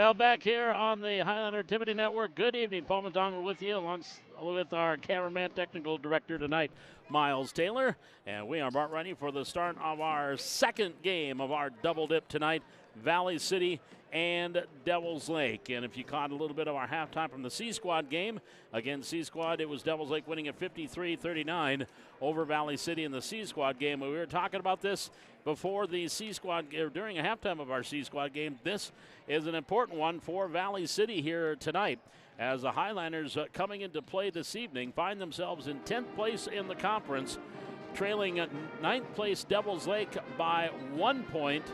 Well, back here on the Highlander Activity Network, good evening. Paul Madonga with you, along with our cameraman, technical director tonight, Miles Taylor. And we are about ready for the start of our second game of our double dip tonight, Valley City and Devils Lake. And if you caught a little bit of our halftime from the C Squad game, again, C Squad, it was Devils Lake winning at 53-39 over Valley City in the C Squad game. We were talking about this before the C Squad, during a halftime of our C Squad game. This is an important one for Valley City here tonight, as the Highlanders coming into play this evening find themselves in 10th place in the conference, trailing at 9th place Devils Lake by 1 point,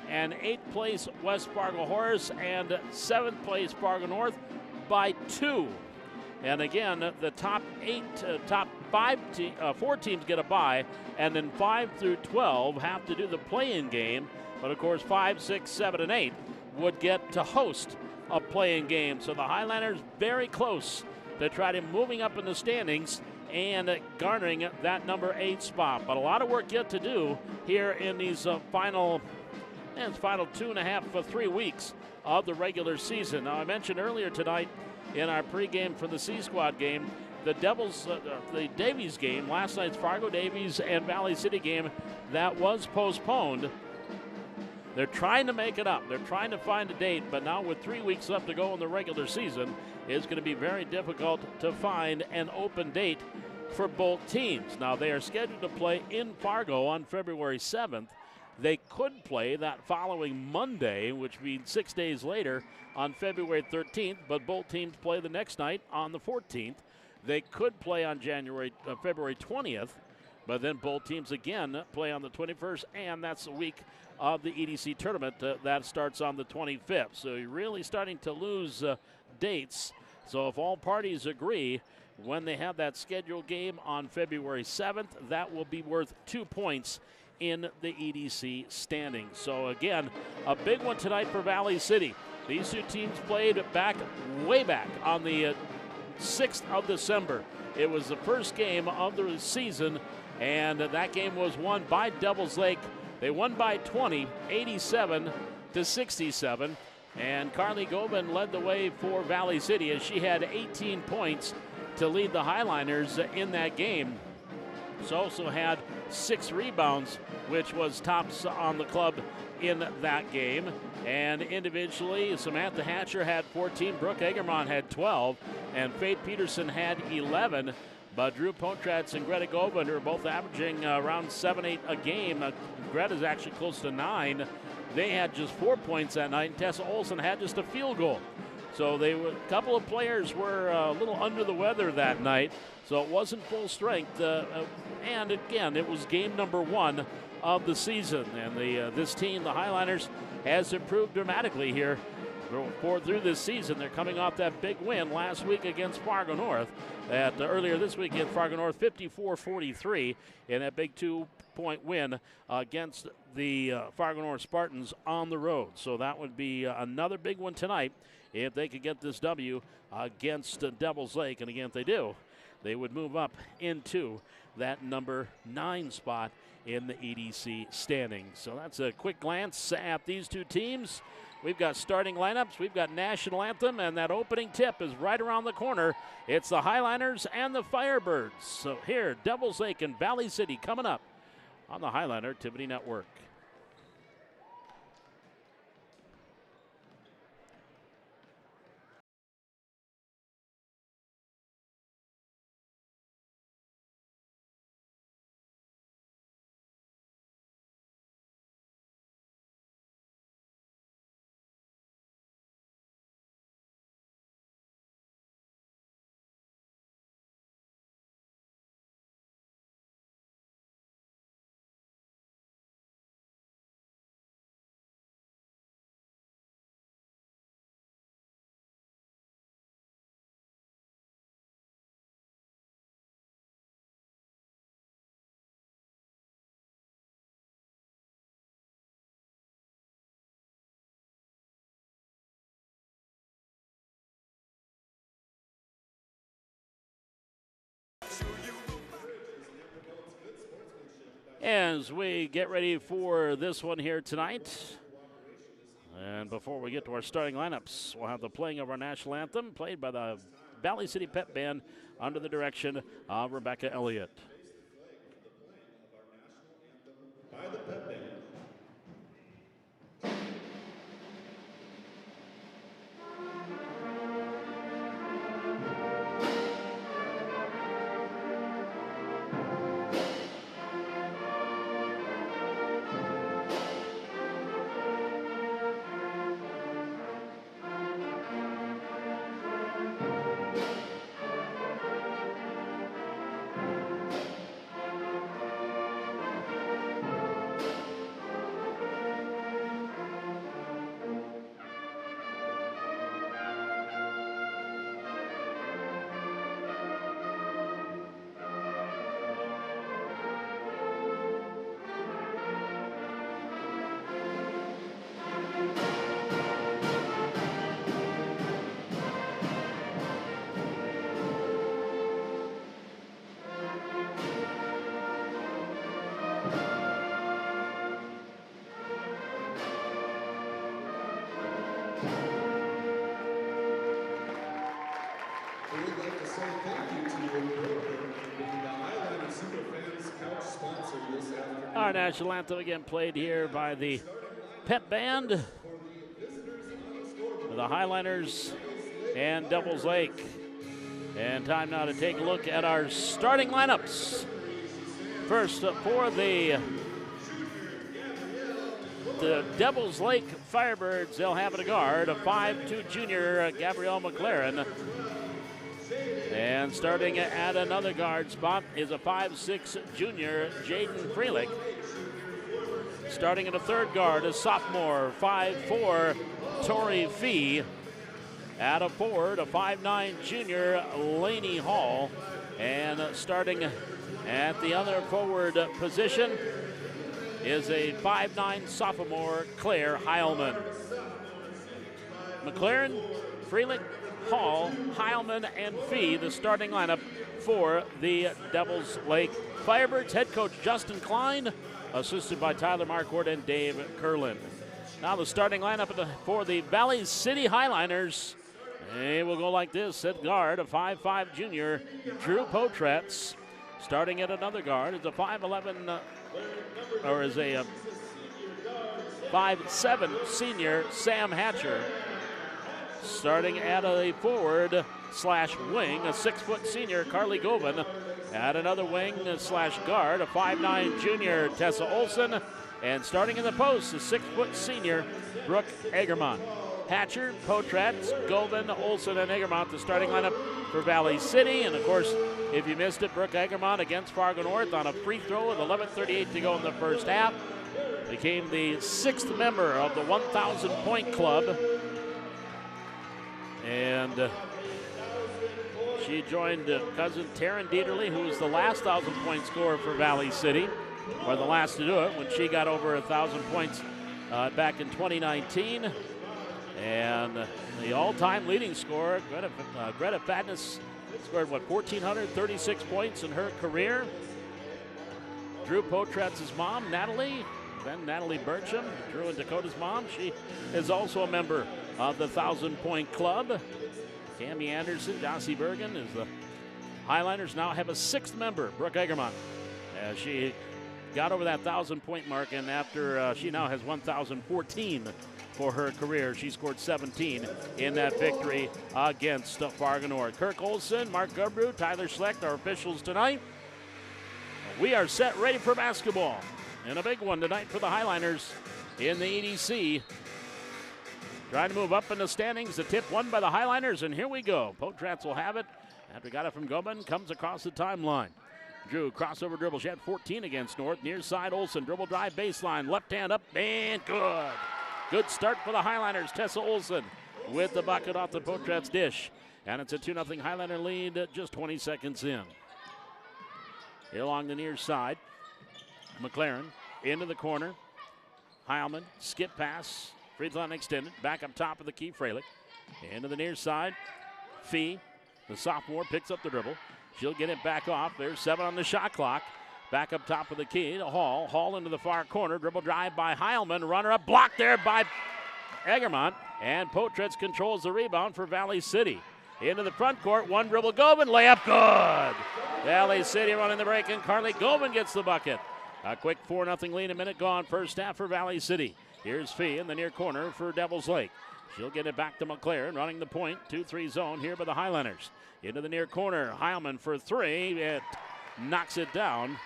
and 8th place West Fargo Horse, and 7th place Fargo North by 2. And again, the top four teams get a bye, and then 5 through 12 have to do the play-in game. But of course, 5, 6, 7, and 8 would get to host a play-in game. So the Highlanders very close to try to moving up in the standings and garnering that number 8 spot. But a lot of work yet to do here in these final 2.5 for 3 weeks of the regular season. Now, I mentioned earlier tonight in our pregame for the C Squad game, the Devils, the Davies game, last night's Fargo Davies and Valley City game, that was postponed. They're trying to make it up. They're trying to find a date, but now with 3 weeks left to go in the regular season, it's going to be very difficult to find an open date for both teams. Now, they are scheduled to play in Fargo on February 7th. They could play that following Monday, which means 6 days later on February 13th, but both teams play the next night on the 14th. They could play on February 20th, but then both teams again play on the 21st, and that's the week of the EDC tournament that starts on the 25th. So you're really starting to lose dates. So if all parties agree, when they have that scheduled game on February 7th, that will be worth 2 points in the EDC standings. So again, a big one tonight for Valley City. These two teams played way back on the 6th of December. It was the first game of the season, and that game was won by Devils Lake. They won by 20, 87-67, and Carly Gobin led the way for Valley City as she had 18 points to lead the Highlanders in that game. She also had 6 rebounds, which was tops on the club in that game. And individually, Samantha Hatcher had 14, Brooke Egermont had 12, and Faith Peterson had 11. But Drew Potratz and Greta Gobin are both averaging around 7-8 a game. Greta's actually close to 9. They had just 4 points that night, and Tessa Olsen had just a field goal. So a couple of players were a little under the weather that night, so it wasn't full strength. And again, it was game number 1 of the season, and this team, the Highlanders, has improved dramatically here through this season. They're coming off that big win last week against Fargo North. Earlier this week against Fargo North, 54-43, in that big 2-point win against the Fargo North Spartans on the road. So that would be another big one tonight if they could get this W against Devils Lake. And again, if they do, they would move up into that number 9 spot in the EDC standings. So that's a quick glance at these two teams. We've got starting lineups, we've got national anthem, and that opening tip is right around the corner. It's the Highlanders and the Firebirds. So here, Devils Lake and Valley City coming up on the Highlander Activity Network. As we get ready for this one here tonight, And before we get to our starting lineups, we'll have the playing of our national anthem played by the Valley City Pep Band under the direction of Rebecca Elliott. By the Pep Band. Our national anthem again played here by the Pep Band, the Highliners and Devils Lake. And time now to take a look at our starting lineups. First for the Devils Lake Firebirds, they'll have it a guard, a 5'2" junior, Gabrielle McLaren. And starting at another guard spot is a 5'6" junior, Jaden Freelick. Starting at a third guard, a sophomore, 5'4", Tori Fee. At a forward, a 5'9" junior, Lainey Hall. And starting at the other forward position is a 5'9" sophomore, Claire Heilman. McLaren, Freelick, Hall, Heilman, and Fee, the starting lineup for the Devils Lake Firebirds. Head coach Justin Klein, assisted by Tyler Marquardt and Dave Curlin. Now the starting lineup for the Valley City Highliners. They will go like this. At guard, a 5'5" junior, Drew Potratz. Starting at another guard is a 5'11", or is a 5'7" senior, Sam Hatcher. Starting at a forward slash wing, a 6' senior, Carly Govan. At another wing slash guard, a 5'9" junior, Tessa Olson. And starting in the post, a 6' senior, Brooke Egermont. Hatcher, Potratz, Govan, Olson, and Egermont, the starting lineup for Valley City. And of course, if you missed it, Brooke Egermont against Fargo North on a free throw with 11:38 to go in the first half. Became the 6th member of the 1,000-point club. And she joined cousin Taryn Dieterle, who was the last 1,000-point scorer for Valley City, or the last to do it when she got over 1,000 points back in 2019. And the all-time leading scorer, Greta Fadness, scored, 1,436 points in her career. Drew Potratz's mom, Natalie, then Natalie Bircham, Drew and Dakota's mom. She is also a member of the 1,000-point club. Tammy Anderson, Dossie Bergen is the Highliners now have a 6th member, Brooke Egermont. She got over that 1,000-point mark, and after she now has 1,014 for her career. She scored 17 in that victory against Fargo North. Kirk Olson, Mark Gubrew, Tyler Schlecht, our officials tonight. We are set, ready for basketball. And a big one tonight for the Highliners in the EDC. Trying to move up in the standings. The tip won by the Highliners, and here we go. Potratz will have it. After got it from Goban, comes across the timeline. Drew, crossover dribble. She had 14 against North. Near side, Olson, dribble drive, baseline. Left hand up, and good. Good start for the Highliners. Tessa Olson with the bucket off the Potratz dish. And it's a 2-0 Highliner lead just 20 seconds in. Here along the near side, McLaren into the corner. Heilman, skip pass. Free throw line extended. Back up top of the key, Freilick. Into the near side. Fee, the sophomore, picks up the dribble. She'll get it back off. There's 7 on the shot clock. Back up top of the key to Hall. Hall into the far corner. Dribble drive by Heilman. Runner up. Blocked there by Egermont, and Potritz controls the rebound for Valley City. Into the front court, one dribble, Govan, layup, good. Valley City running the break, and Carly Govan gets the bucket. A quick 4-0 lead, a minute gone, first half for Valley City. Here's Fee in the near corner for Devils Lake. She'll get it back to McLaren, running the point, 2-3 zone here by the Highlanders. Into the near corner, Heilman for three, it knocks it down.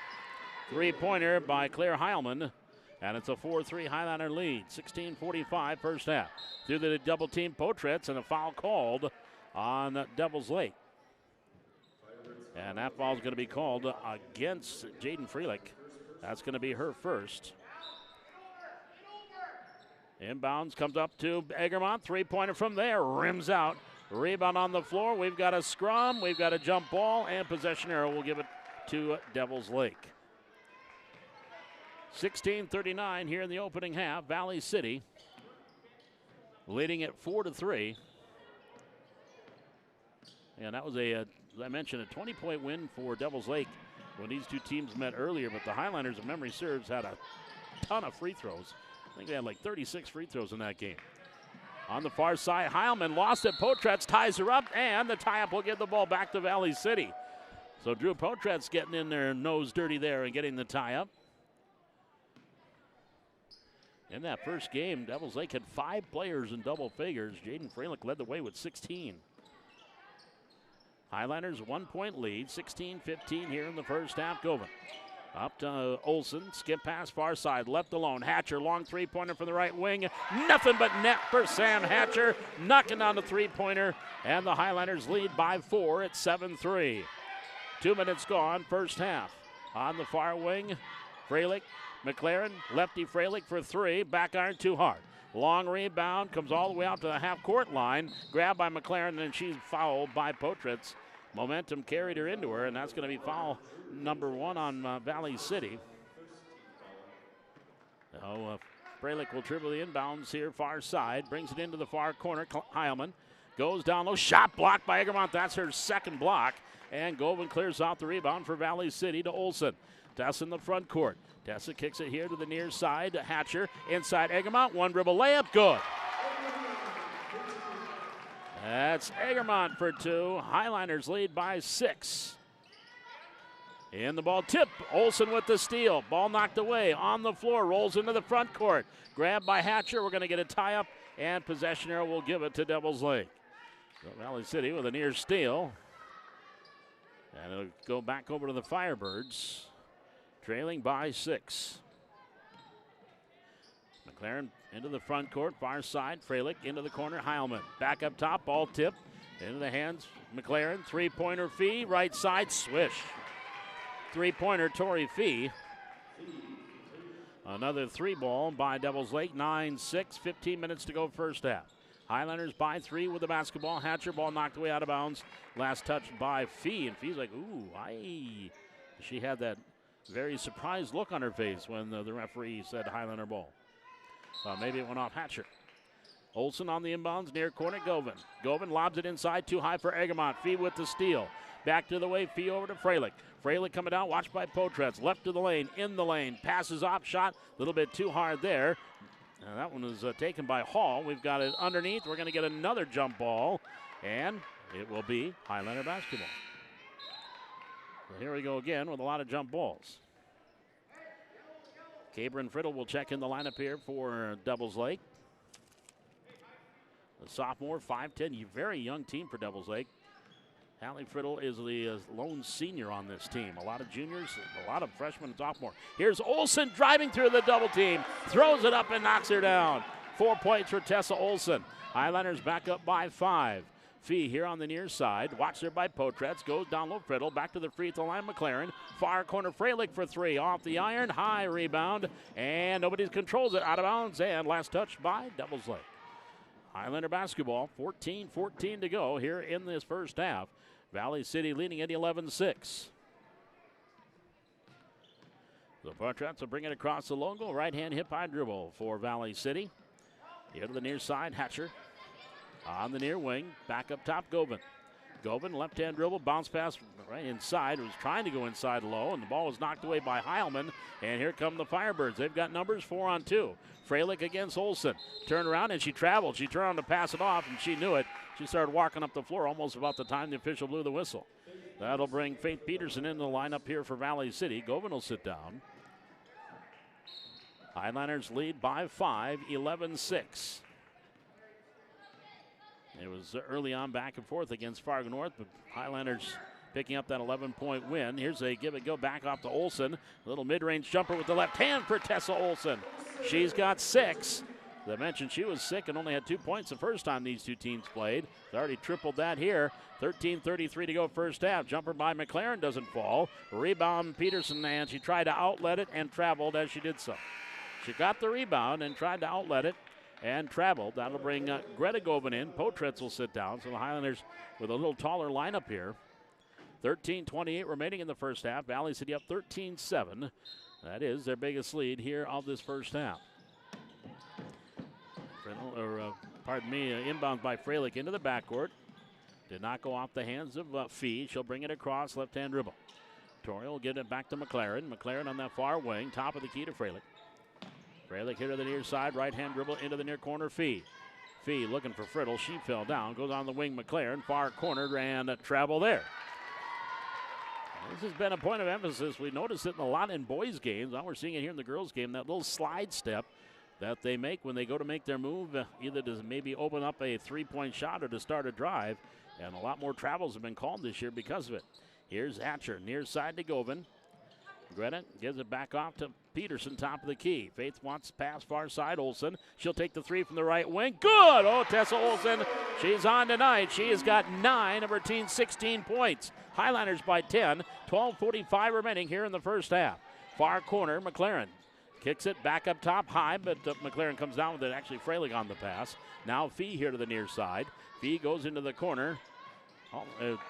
Three-pointer by Claire Heilman, and it's a 4-3 Highlander lead. 16:45 first half. Through the double team, Potritz, and a foul called on Devils Lake. And that foul is going to be called against Jaden Freelick. That's going to be her first. Inbounds comes up to Egermont. Three-pointer from there. Rims out. Rebound on the floor. We've got a scrum. We've got a jump ball. And possession arrow will give it to Devils Lake. 16:39 here in the opening half. Valley City leading at 4-3. And that was as I mentioned, a 20-point win for Devils Lake when these two teams met earlier. But the Highlanders, if memory serves, had a ton of free throws. I think they had like 36 free throws in that game. On the far side, Heilman lost it. Potritz ties her up, and the tie-up will give the ball back to Valley City. So Drew Potritz getting in their nose dirty there and getting the tie-up. In that first game, Devils Lake had 5 players in double figures. Jaden Freelick led the way with 16. Highlanders 1-point lead, 16-15 here in the first half. Govan up to Olsen, skip pass far side, left alone. Hatcher, long three-pointer from the right wing. Nothing but net for Sam Hatcher, knocking down the three-pointer, and the Highlanders lead by 4 at 7-3. 2 minutes gone, first half. On the far wing, Freilick, McLaren, lefty Freilick for three, back iron too hard. Long rebound, comes all the way out to the half-court line, grabbed by McLaren, and she's fouled by Potritz. Momentum carried her into her, and that's going to be foul number 1 on Valley City. So Freilick will dribble the inbounds here, far side, brings it into the far corner. Heilman goes down low, shot blocked by Egermont. That's her second block, and Govan clears out the rebound for Valley City to Olsen. Tessa in the front court. Tessa kicks it here to the near side. Hatcher inside Egermont. One dribble layup. Good. That's Egermont for 2. Highlanders lead by 6. In the ball tip. Olsen with the steal. Ball knocked away. On the floor. Rolls into the front court. Grabbed by Hatcher. We're going to get a tie-up. And possession arrow will give it to Devils Lake. So Valley City with a near steal. And it'll go back over to the Firebirds. Trailing by 6. McLaren into the front court, far side. Freilick into the corner. Heilman back up top, ball tip into the hands. McLaren, three-pointer Fee, right side, swish. Three-pointer Tori Fee. Another 3-ball by Devils Lake, 9-6, 15 minutes to go first half. Highlanders by 3 with the basketball. Hatcher, ball knocked away out of bounds. Last touch by Fee, and Fee's like, ooh, aye. She had that very surprised look on her face when the referee said Highlander ball. Maybe it went off Hatcher. Olsen on the inbounds, near corner, Govan. Govan lobs it inside, too high for Egermont. Fee with the steal. Back to the way, Fee over to Freilick. Freilick coming down, watched by Potritz. Left to the lane, in the lane. Passes off, shot, a little bit too hard there. That one was taken by Hall. We've got it underneath. We're going to get another jump ball, and it will be Highlander basketball. So here we go again with a lot of jump balls. Cabrin Friddle will check in the lineup here for Devils Lake. The sophomore, 5'10", very young team for Devils Lake. Hallie Friddle is the lone senior on this team. A lot of juniors, a lot of freshmen and sophomore. Here's Olsen driving through the double team. Throws it up and knocks her down. 4 points for Tessa Olsen. Highlanders back up by 5. Fee here on the near side. Watched there by Potritz. Goes down low Friddle. Back to the free throw line. McLaren. Far corner Freilick for 3. Off the iron. High rebound. And nobody controls it. Out of bounds. And last touch by Devils Lake. Highlander basketball. 14-14 to go here in this first half. Valley City leading at 11-6. The Potritz will bring it across the logo. Right-hand hip-high dribble for Valley City. Here to the near side. Hatcher. On the near wing, back up top, Govan. Govan, left-hand dribble, bounce pass right inside. Was trying to go inside low, and the ball was knocked away by Heilman. And here come the Firebirds. They've got numbers 4-on-2. Freilich against Olsen. Turned around, and she traveled. She turned around to pass it off, and she knew it. She started walking up the floor almost about the time the official blew the whistle. That'll bring Faith Peterson into the lineup here for Valley City. Govan will sit down. Highlanders lead by 5, 11-6. It was early on back and forth against Fargo North, but Highlanders picking up that 11-point win. Here's a give it go back off to Olsen. A little mid-range jumper with the left hand for Tessa Olsen. She's got 6. As I mentioned, she was sick and only had 2 points the first time these two teams played. She's already tripled that here. 13:33 to go first half. Jumper by McLaren doesn't fall. Rebound Peterson, and she tried to outlet it and traveled as she did so. She got the rebound and tried to outlet it and traveled. That'll bring Greta Govan in. Potretz will sit down. So the Highlanders with a little taller lineup here. 13:28 remaining in the first half. Valley City up 13-7. That is their biggest lead here of this first half. Inbound by Freilich into the backcourt. Did not go off the hands of Fee. She'll bring it across, left-hand dribble. Torrey will get it back to McLaren. McLaren on that far wing, top of the key to Freilich. Freilich here to the near side, right-hand dribble into the near corner, Fee. Fee looking for Friddle. She fell down, goes on the wing, McLaren, far corner, and travel there. This has been a point of emphasis. We noticed it a lot in boys' games. Now we're seeing it here in the girls' game, that little slide step that they make when they go to make their move, either to maybe open up a three-point shot or to start a drive. And a lot more travels have been called this year because of it. Here's Hatcher, near side to Govan. Greta gives it back off to Peterson, top of the key. Faith wants pass far side, Olsen. She'll take the three from the right wing. Good! Oh, Tessa Olsen, she's on tonight. She has got 9 of her team's 16 points. Highlanders by 10, 12:45 remaining here in the first half. Far corner, McLaren. Kicks it back up top high, but McLaren comes down with it. Actually, Freilich on the pass. Now Fee here to the near side. Fee goes into the corner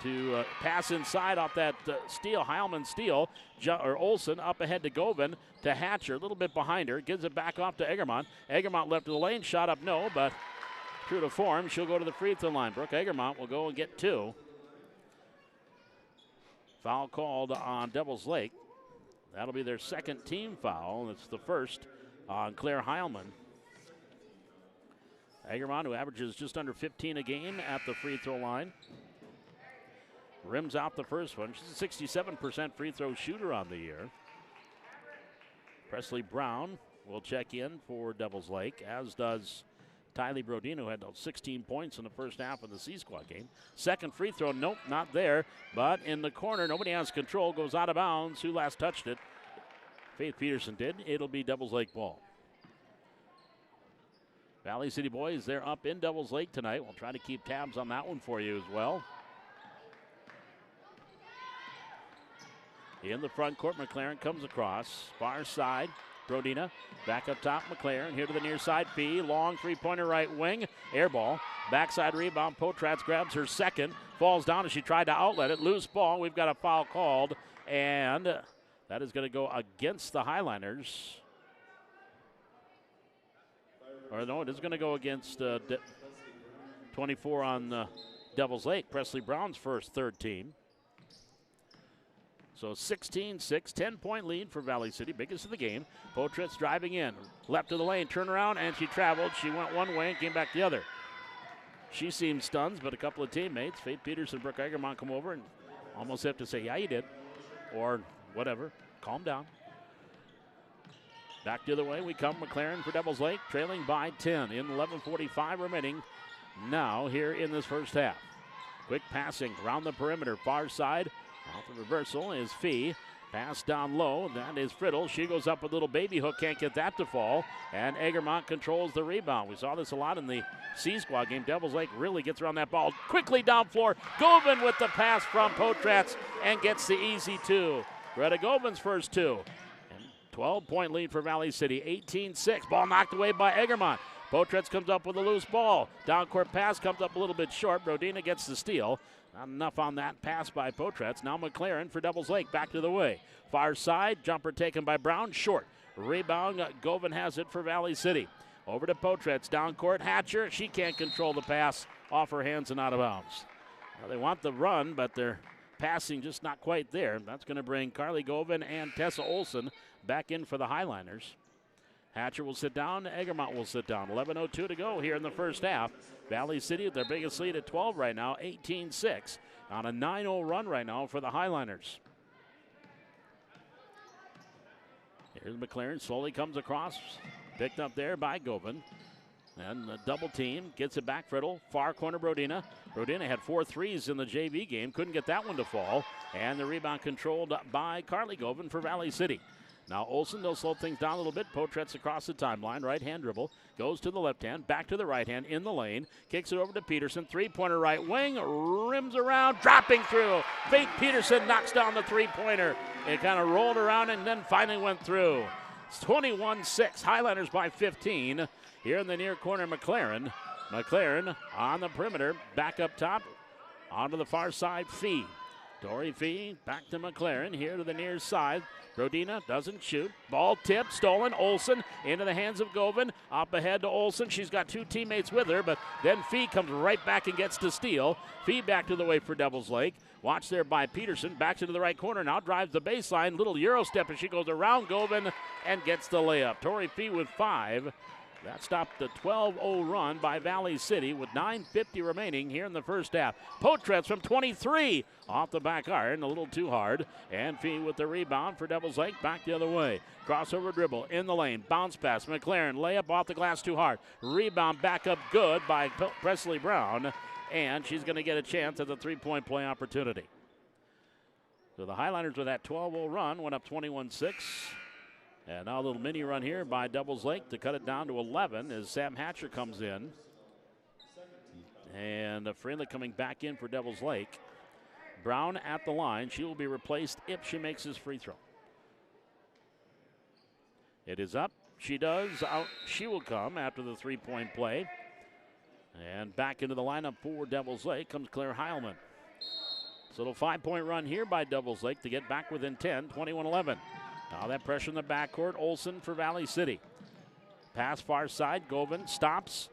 to pass inside off that steal, Heilman steal. Olsen up ahead to Govan to Hatcher, a little bit behind her. Gives it back off to Egermont. Egermont left of the lane, shot up no, but true to form, she'll go to the free throw line. Brooke Egermont will go and get 2. Foul called on Devils Lake. That'll be their second team foul. It's the first on Claire Heilman. Egermont, who averages just under 15 a game at the free throw line, rims out the first one. She's a 67% free throw shooter on the year. Presley Brown will check in for Devils Lake, as does Tylee Brodino, who had 16 points in the first half of the C-Squad game. Second free throw, nope, not there, but in the corner, nobody has control, goes out of bounds. Who last touched it? Faith Peterson did. It'll be Devils Lake ball. Valley City boys, they're up in Devils Lake tonight. We'll try to keep tabs on that one for you as well. In the front court, McLaren comes across. Far side, Brodina. Back up top, McLaren. Here to the near side, Fee. Long three-pointer right wing. Air ball. Backside rebound. Potratz grabs her second. Falls down as she tried to outlet it. Loose ball. We've got a foul called. And that is going to go against the Highlanders. Or no, it is going to go against 24 on Devils Lake. Presley Brown's third team. So 16-6, 10-point lead for Valley City, biggest of the game. Potratz driving in, left of the lane, turn around, and she traveled. She went one way and came back the other. She seemed stunned, but a couple of teammates, Faith Peterson and Brooke Egermont, come over and almost have to say, yeah, you did, or whatever, calm down. Back the other way we come, McLaren for Devils Lake, trailing by 10 in 11:45 remaining now here in this first half. Quick passing around the perimeter, far side. Off the reversal is Fee. Pass down low. That is Friddle. She goes up with a little baby hook. Can't get that to fall. And Egermont controls the rebound. We saw this a lot in the C-Squad game. Devils Lake really gets around that ball. Quickly down floor. Govan with the pass from Potratz and gets the easy 2. Greta Govan's first 2. And 12-point lead for Valley City. 18-6. Ball knocked away by Egermont. Potratz comes up with a loose ball. Down court pass comes up a little bit short. Brodina gets the steal. Not enough on that pass by Potratz. Now McLaren for Devils Lake, back to the way. Far side, jumper taken by Brown, short. Rebound, Govan has it for Valley City. Over to Potratz, down court, Hatcher. She can't control the pass, off her hands and out of bounds. Well, they want the run, but they're passing just not quite there. That's going to bring Carly Govan and Tessa Olson back in for the Highliners. Hatcher will sit down. Egremont will sit down. 11:02 to go here in the first half. Valley City with their biggest lead at 12 right now, 18-6. On a 9-0 run right now for the Highliners. Here's McLaren, slowly comes across. Picked up there by Govan. And the double team gets it back. Friddle, far corner Brodina. Brodina had 4 threes in the JV game. Couldn't get that one to fall. And the rebound controlled by Carly Govan for Valley City. Now Olsen, they'll slow things down a little bit. Potretz across the timeline. Right hand dribble. Goes to the left hand. Back to the right hand in the lane. Kicks it over to Peterson. Three-pointer right wing. Rims around. Dropping through. Faith Peterson knocks down the three-pointer. It kind of rolled around and then finally went through. It's 21-6. Highliners by 15. Here in the near corner, McLaren. McLaren on the perimeter. Back up top. Onto the far side, Fee. Tori Fee back to McLaren. Here to the near side. Brodina doesn't shoot. Ball tipped, stolen. Olsen into the hands of Govan. Up ahead to Olsen. She's got 2 teammates with her, but then Fee comes right back and gets to steal. Fee back to the way for Devils Lake. Watch there by Peterson. Backs into the right corner. Now drives the baseline. Little Euro step as she goes around Govan and gets the layup. Tori Fee with 5. That stopped the 12-0 run by Valley City with 9:50 remaining here in the first half. Potretz from 23 off the back iron, a little too hard. And Fee with the rebound for Devils Lake, back the other way. Crossover dribble in the lane, bounce pass. McLaren, layup off the glass too hard. Rebound back up good by Presley Brown. And she's going to get a chance at the three-point play opportunity. So the Highliners with that 12-0 run went up 21-6. And now a little mini run here by Devils Lake to cut it down to 11 as Sam Hatcher comes in. And Freeland coming back in for Devils Lake. Brown at the line. She will be replaced if she makes his free throw. It is up. She does. Out. She will come after the three-point play. And back into the lineup for Devils Lake comes Claire Heilman. So a little 5-point run here by Devils Lake to get back within 10, 21-11. Now that pressure in the backcourt. Olsen for Valley City. Pass far side. Govan stops.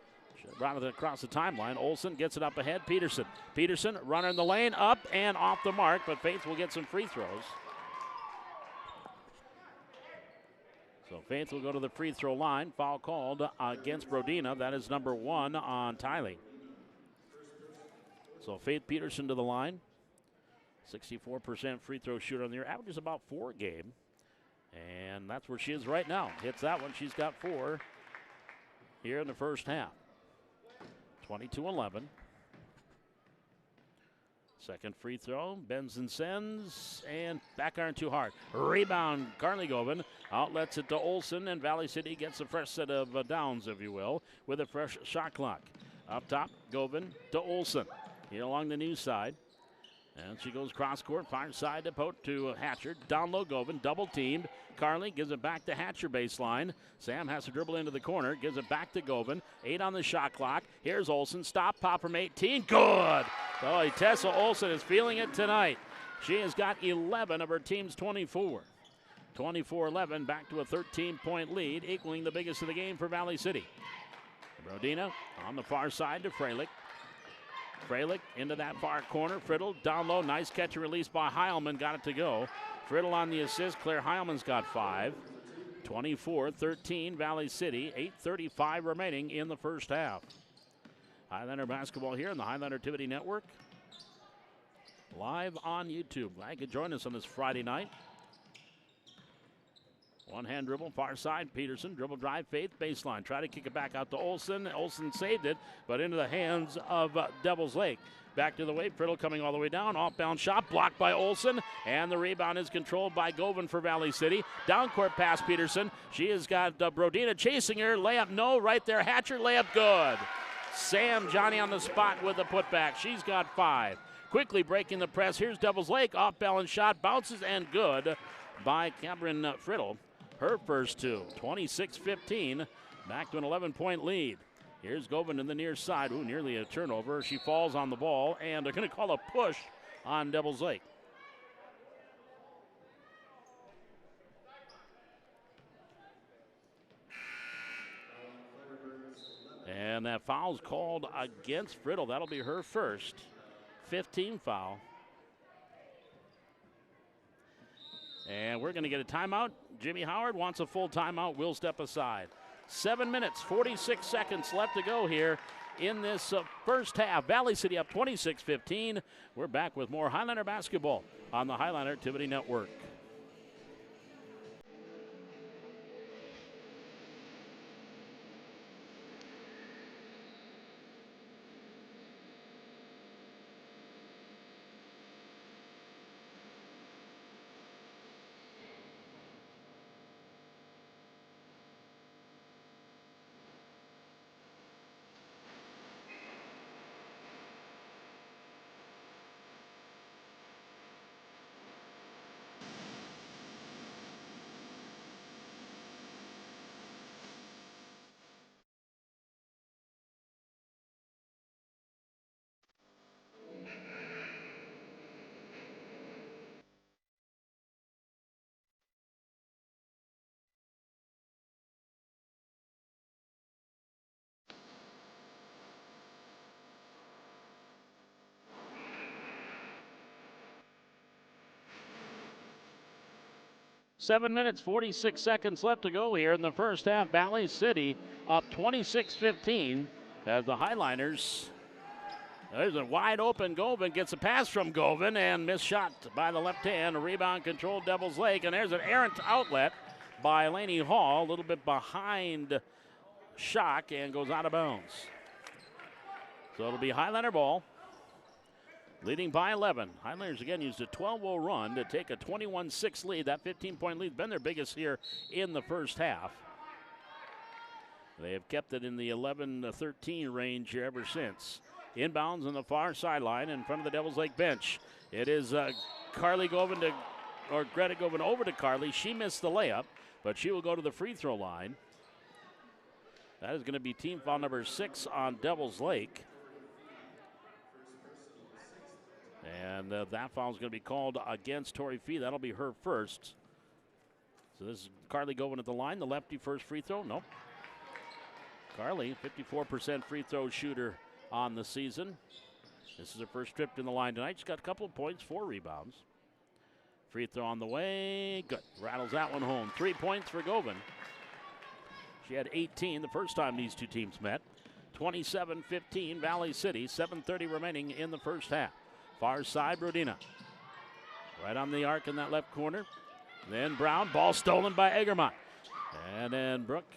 Right across the timeline. Olsen gets it up ahead. Peterson. Peterson, runner in the lane. Up and off the mark, but Faith will get some free throws. So Faith will go to the free throw line. Foul called against Brodina. That is number 1 on Tiley. So Faith Peterson to the line. 64% free throw shooter on the year. Averages about 4 a game. And that's where she is right now. Hits that one. She's got 4 here in the first half. 22-11. Second free throw. Bends and sends. And back iron too hard. Rebound. Carly Govan outlets it to Olsen. And Valley City gets a fresh set of downs, if you will, with a fresh shot clock. Up top, Govan to Olsen. Here along the new side. And she goes cross-court, far side to Hatcher. Down low, Govan, double teamed. Carly gives it back to Hatcher baseline. Sam has to dribble into the corner, gives it back to Govan. 8 on the shot clock. Here's Olsen, stop, pop from 18, good! Oh, Tessa Olsen is feeling it tonight. She has got 11 of her team's 24. 24-11, back to a 13-point lead, equaling the biggest of the game for Valley City. Brodina on the far side to Freilich. Freilich into that far corner. Friddle down low. Nice catch and release by Heilman. Got it to go. Friddle on the assist. Claire Heilman's got 5. 24-13 Valley City. 8:35 remaining in the first half. Highlander basketball here on the Highlander Activity Network. Live on YouTube. Glad you could join us on this Friday night. One-hand dribble, far side, Peterson, dribble drive, Faith, baseline. Try to kick it back out to Olsen. Olsen saved it, but into the hands of Devils Lake. Back to the way, Friddle coming all the way down. Off-bound shot, blocked by Olsen, and the rebound is controlled by Govan for Valley City. Down-court pass, Peterson. She has got Brodina chasing her. Layup, no, right there. Hatcher, layup, good. Sam Johnny on the spot with the putback. She's got 5. Quickly breaking the press. Here's Devils Lake. Off-balance shot, bounces, and good by Cameron Friddle. Her first 2, 26-15, back to an 11-point lead. Here's Govan in the near side. Ooh, nearly a turnover. She falls on the ball, and they're going to call a push on Devils Lake. And that foul's called against Friddle. That'll be her first. fifth team foul. And we're going to get a timeout. Jimmy Howard wants a full timeout. We'll step aside. 7 minutes, 46 seconds left to go here in this first half. Valley City up 26-15. We're back with more Highlander basketball on the Highlander Activity Network. Seven minutes, 46 seconds left to go here in the first half. Valley City up 26-15 as the Highliners. There's a wide open Govan, gets a pass from Govan and missed shot by the left hand. A rebound controlled Devils Lake, and there's an errant outlet by Laney Hall, a little bit behind Schock, and goes out of bounds. So it'll be Highlander ball. Leading by 11. Highlanders again used a 12-0 run to take a 21-6 lead. That 15-point lead has been their biggest here in the first half. They have kept it in the 11-13 range here ever since. Inbounds on the far sideline in front of the Devils Lake bench. It is Carly Govan or Greta Govan over to Carly. She missed the layup, but she will go to the free throw line. That is going to be team foul number 6 on Devils Lake. And that foul is going to be called against Tori Fee. That'll be her first. So this is Carly Govan at the line. The lefty first free throw. Nope. Carly, 54% free throw shooter on the season. This is her first trip to the line tonight. She's got a couple of points, 4 rebounds. Free throw on the way. Good. Rattles that one home. 3 points for Govan. She had 18 the first time these two teams met. 27-15 Valley City. 7:30 remaining in the first half. Far side, Brodina. Right on the arc in that left corner. Then Brown, ball stolen by Egermont. And then Brooke,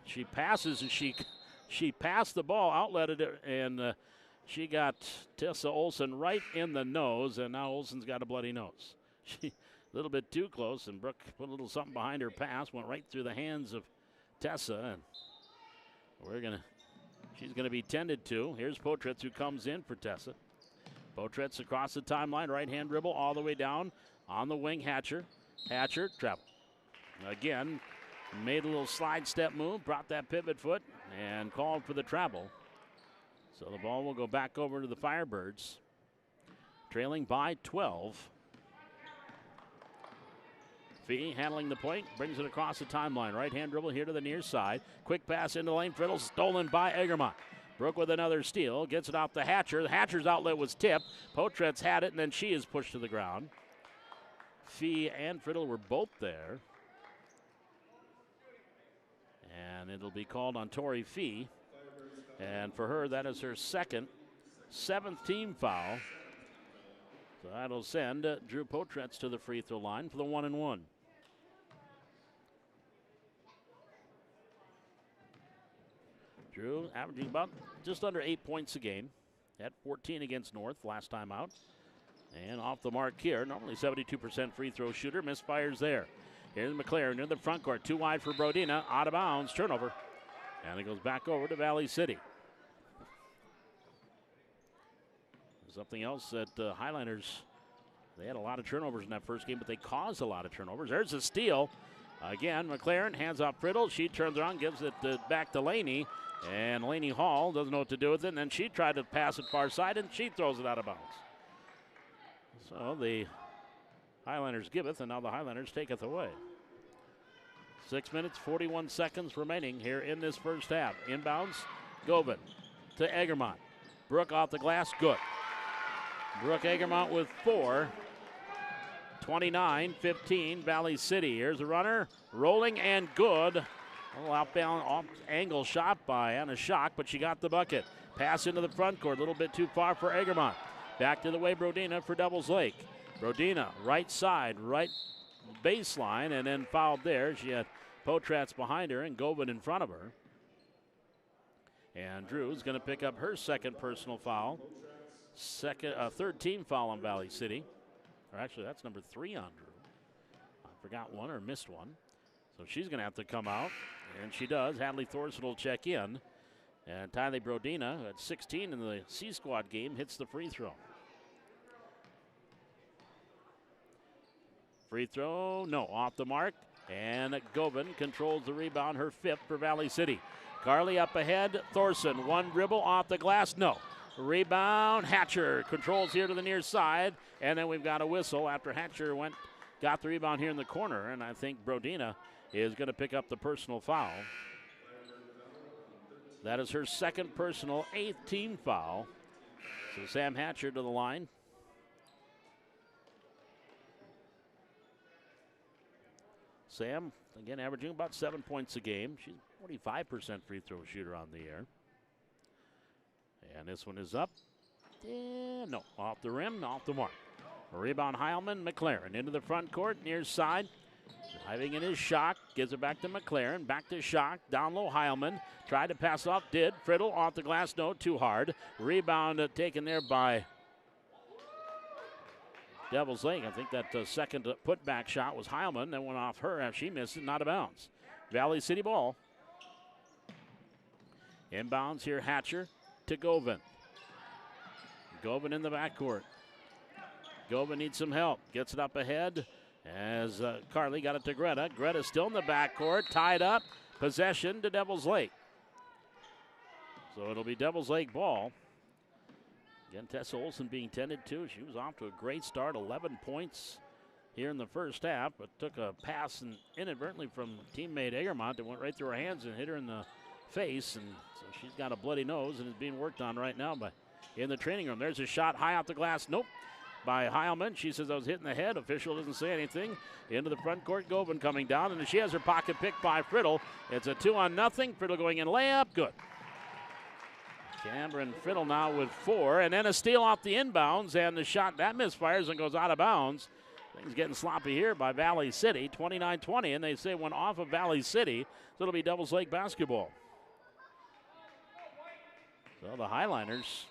she passes and she passed the ball, outletted it, and she got Tessa Olsen right in the nose, and now Olsen's got a bloody nose. She a little bit too close, and Brooke put a little something behind her pass, went right through the hands of Tessa, and she's gonna be tended to. Here's Potritz, who comes in for Tessa. Potritz across the timeline, right-hand dribble all the way down on the wing. Hatcher, travel. Again, made a little slide step move, brought that pivot foot, and called for the travel. So the ball will go back over to the Firebirds, trailing by 12. Fee handling the point, brings it across the timeline. Right-hand dribble here to the near side. Quick pass into the lane, Fiddle, stolen by Egermont. Brooke with another steal, gets it off the Hatcher. The Hatcher's outlet was tipped. Potretz had it, and then she is pushed to the ground. Fee and Fiddle were both there. And it'll be called on Tori Fee. And for her, that is her seventh team foul. So that'll send Drew Potretz to the free throw line for the 1-and-1. Drew averaging about just under 8 points a game. Had 14 against North last time out. And off the mark here, normally 72% free throw shooter, misfires there. Here's McLaren near the front court, too wide for Brodina, out of bounds, turnover. And it goes back over to Valley City. Something else that Highlanders, they had a lot of turnovers in that first game, but they caused a lot of turnovers. There's a steal. Again, McLaren hands off Friddle. She turns around, gives it back to Laney. And Laney Hall doesn't know what to do with it. And then she tried to pass it far side, and she throws it out of bounds. So the Highlanders giveth, and now the Highlanders taketh away. 6 minutes, 41 seconds remaining here in this first half. Inbounds, Govan to Egermont. Brooke off the glass, good. Brooke Egermont with 4. 29-15, Valley City. Here's a runner, rolling and good. A little outbound off angle shot by Anna Schock, but she got the bucket. Pass into the front court, a little bit too far for Egermont. Back to the way Brodina for Devils Lake. Brodina, right side, right baseline, and then fouled there. She had Potratz behind her and Govan in front of her. And Drew's going to pick up her second personal foul. Third team foul on Valley City. Or actually, that's number 3 on Drew. I forgot one or missed one. So she's going to have to come out, and she does. Hadley Thorson will check in. And Tylee Brodina, who had 16 in the C Squad game, hits the free throw. Free throw, no, off the mark. And Govan controls the rebound, her 5th for Valley City. Carly up ahead, Thorson, one dribble off the glass, no. Rebound, Hatcher controls here to the near side, and then we've got a whistle after Hatcher got the rebound here in the corner, and I think Brodina is going to pick up the personal foul. That is her second personal, 8th team foul. So Sam Hatcher to the line. Sam, again, averaging about 7 points a game. She's 45% free throw shooter on the year. And this one is up. No, off the rim, off the mark. A rebound, Heilman, McLaren into the front court, near side. Driving in his Schock, gives it back to McLaren, back to Schock, down low Heilman. Tried to pass off, did. Friddle off the glass, no, too hard. Rebound taken there by Devils Lake. I think that second putback shot was Heilman. That went off her after she missed it, not a bounce. Valley City ball. Inbounds here, Hatcher to Govan. Govan in the backcourt. Govan needs some help. Gets it up ahead as Carly got it to Greta. Greta still in the backcourt, tied up. Possession to Devils Lake. So it'll be Devils Lake ball. Again, Tessa Olson being tended to. She was off to a great start, 11 points here in the first half, but took a pass and inadvertently from teammate Egermont that went right through her hands and hit her in the face, and so she's got a bloody nose and is being worked on right now in the training room. There's a shot high off the glass. Nope. By Heilman. She says I was hitting the head. Official doesn't say anything. Into the front court, Govan coming down, and she has her pocket picked by Friddle. It's a 2-0. Friddle going in layup. Good. Cameron Friddle now with 4, and then a steal off the inbounds, and the shot that misfires and goes out of bounds. Things getting sloppy here by Valley City, 29-20, and they say one off of Valley City, so it'll be Devils Lake basketball. So the Highliners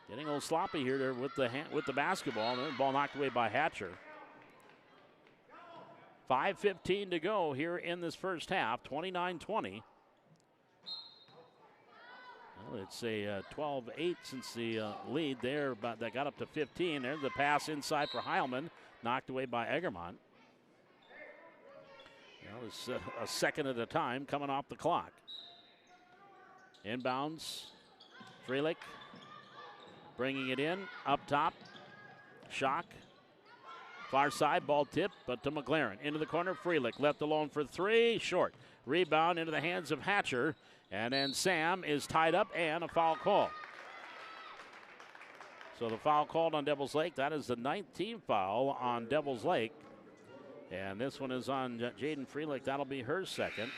getting a little sloppy here with the basketball. And the ball knocked away by Hatcher. 5:15 to go here in this first half, 29-20. Well, it's a 12-8 since the lead there, but that got up to 15. There's the pass inside for Heilman, knocked away by Egermont. Well, it's a second at a time coming off the clock. Inbounds, Frelich bringing it in, up top, Schock. Far side, ball tip, but to McLaren. Into the corner, Frelich left alone for 3, short. Rebound into the hands of Hatcher, and then Sam is tied up and a foul call. So the foul called on Devils Lake, that is the 9th team foul on Devils Lake. And this one is on Jaden Frelich, that'll be her second.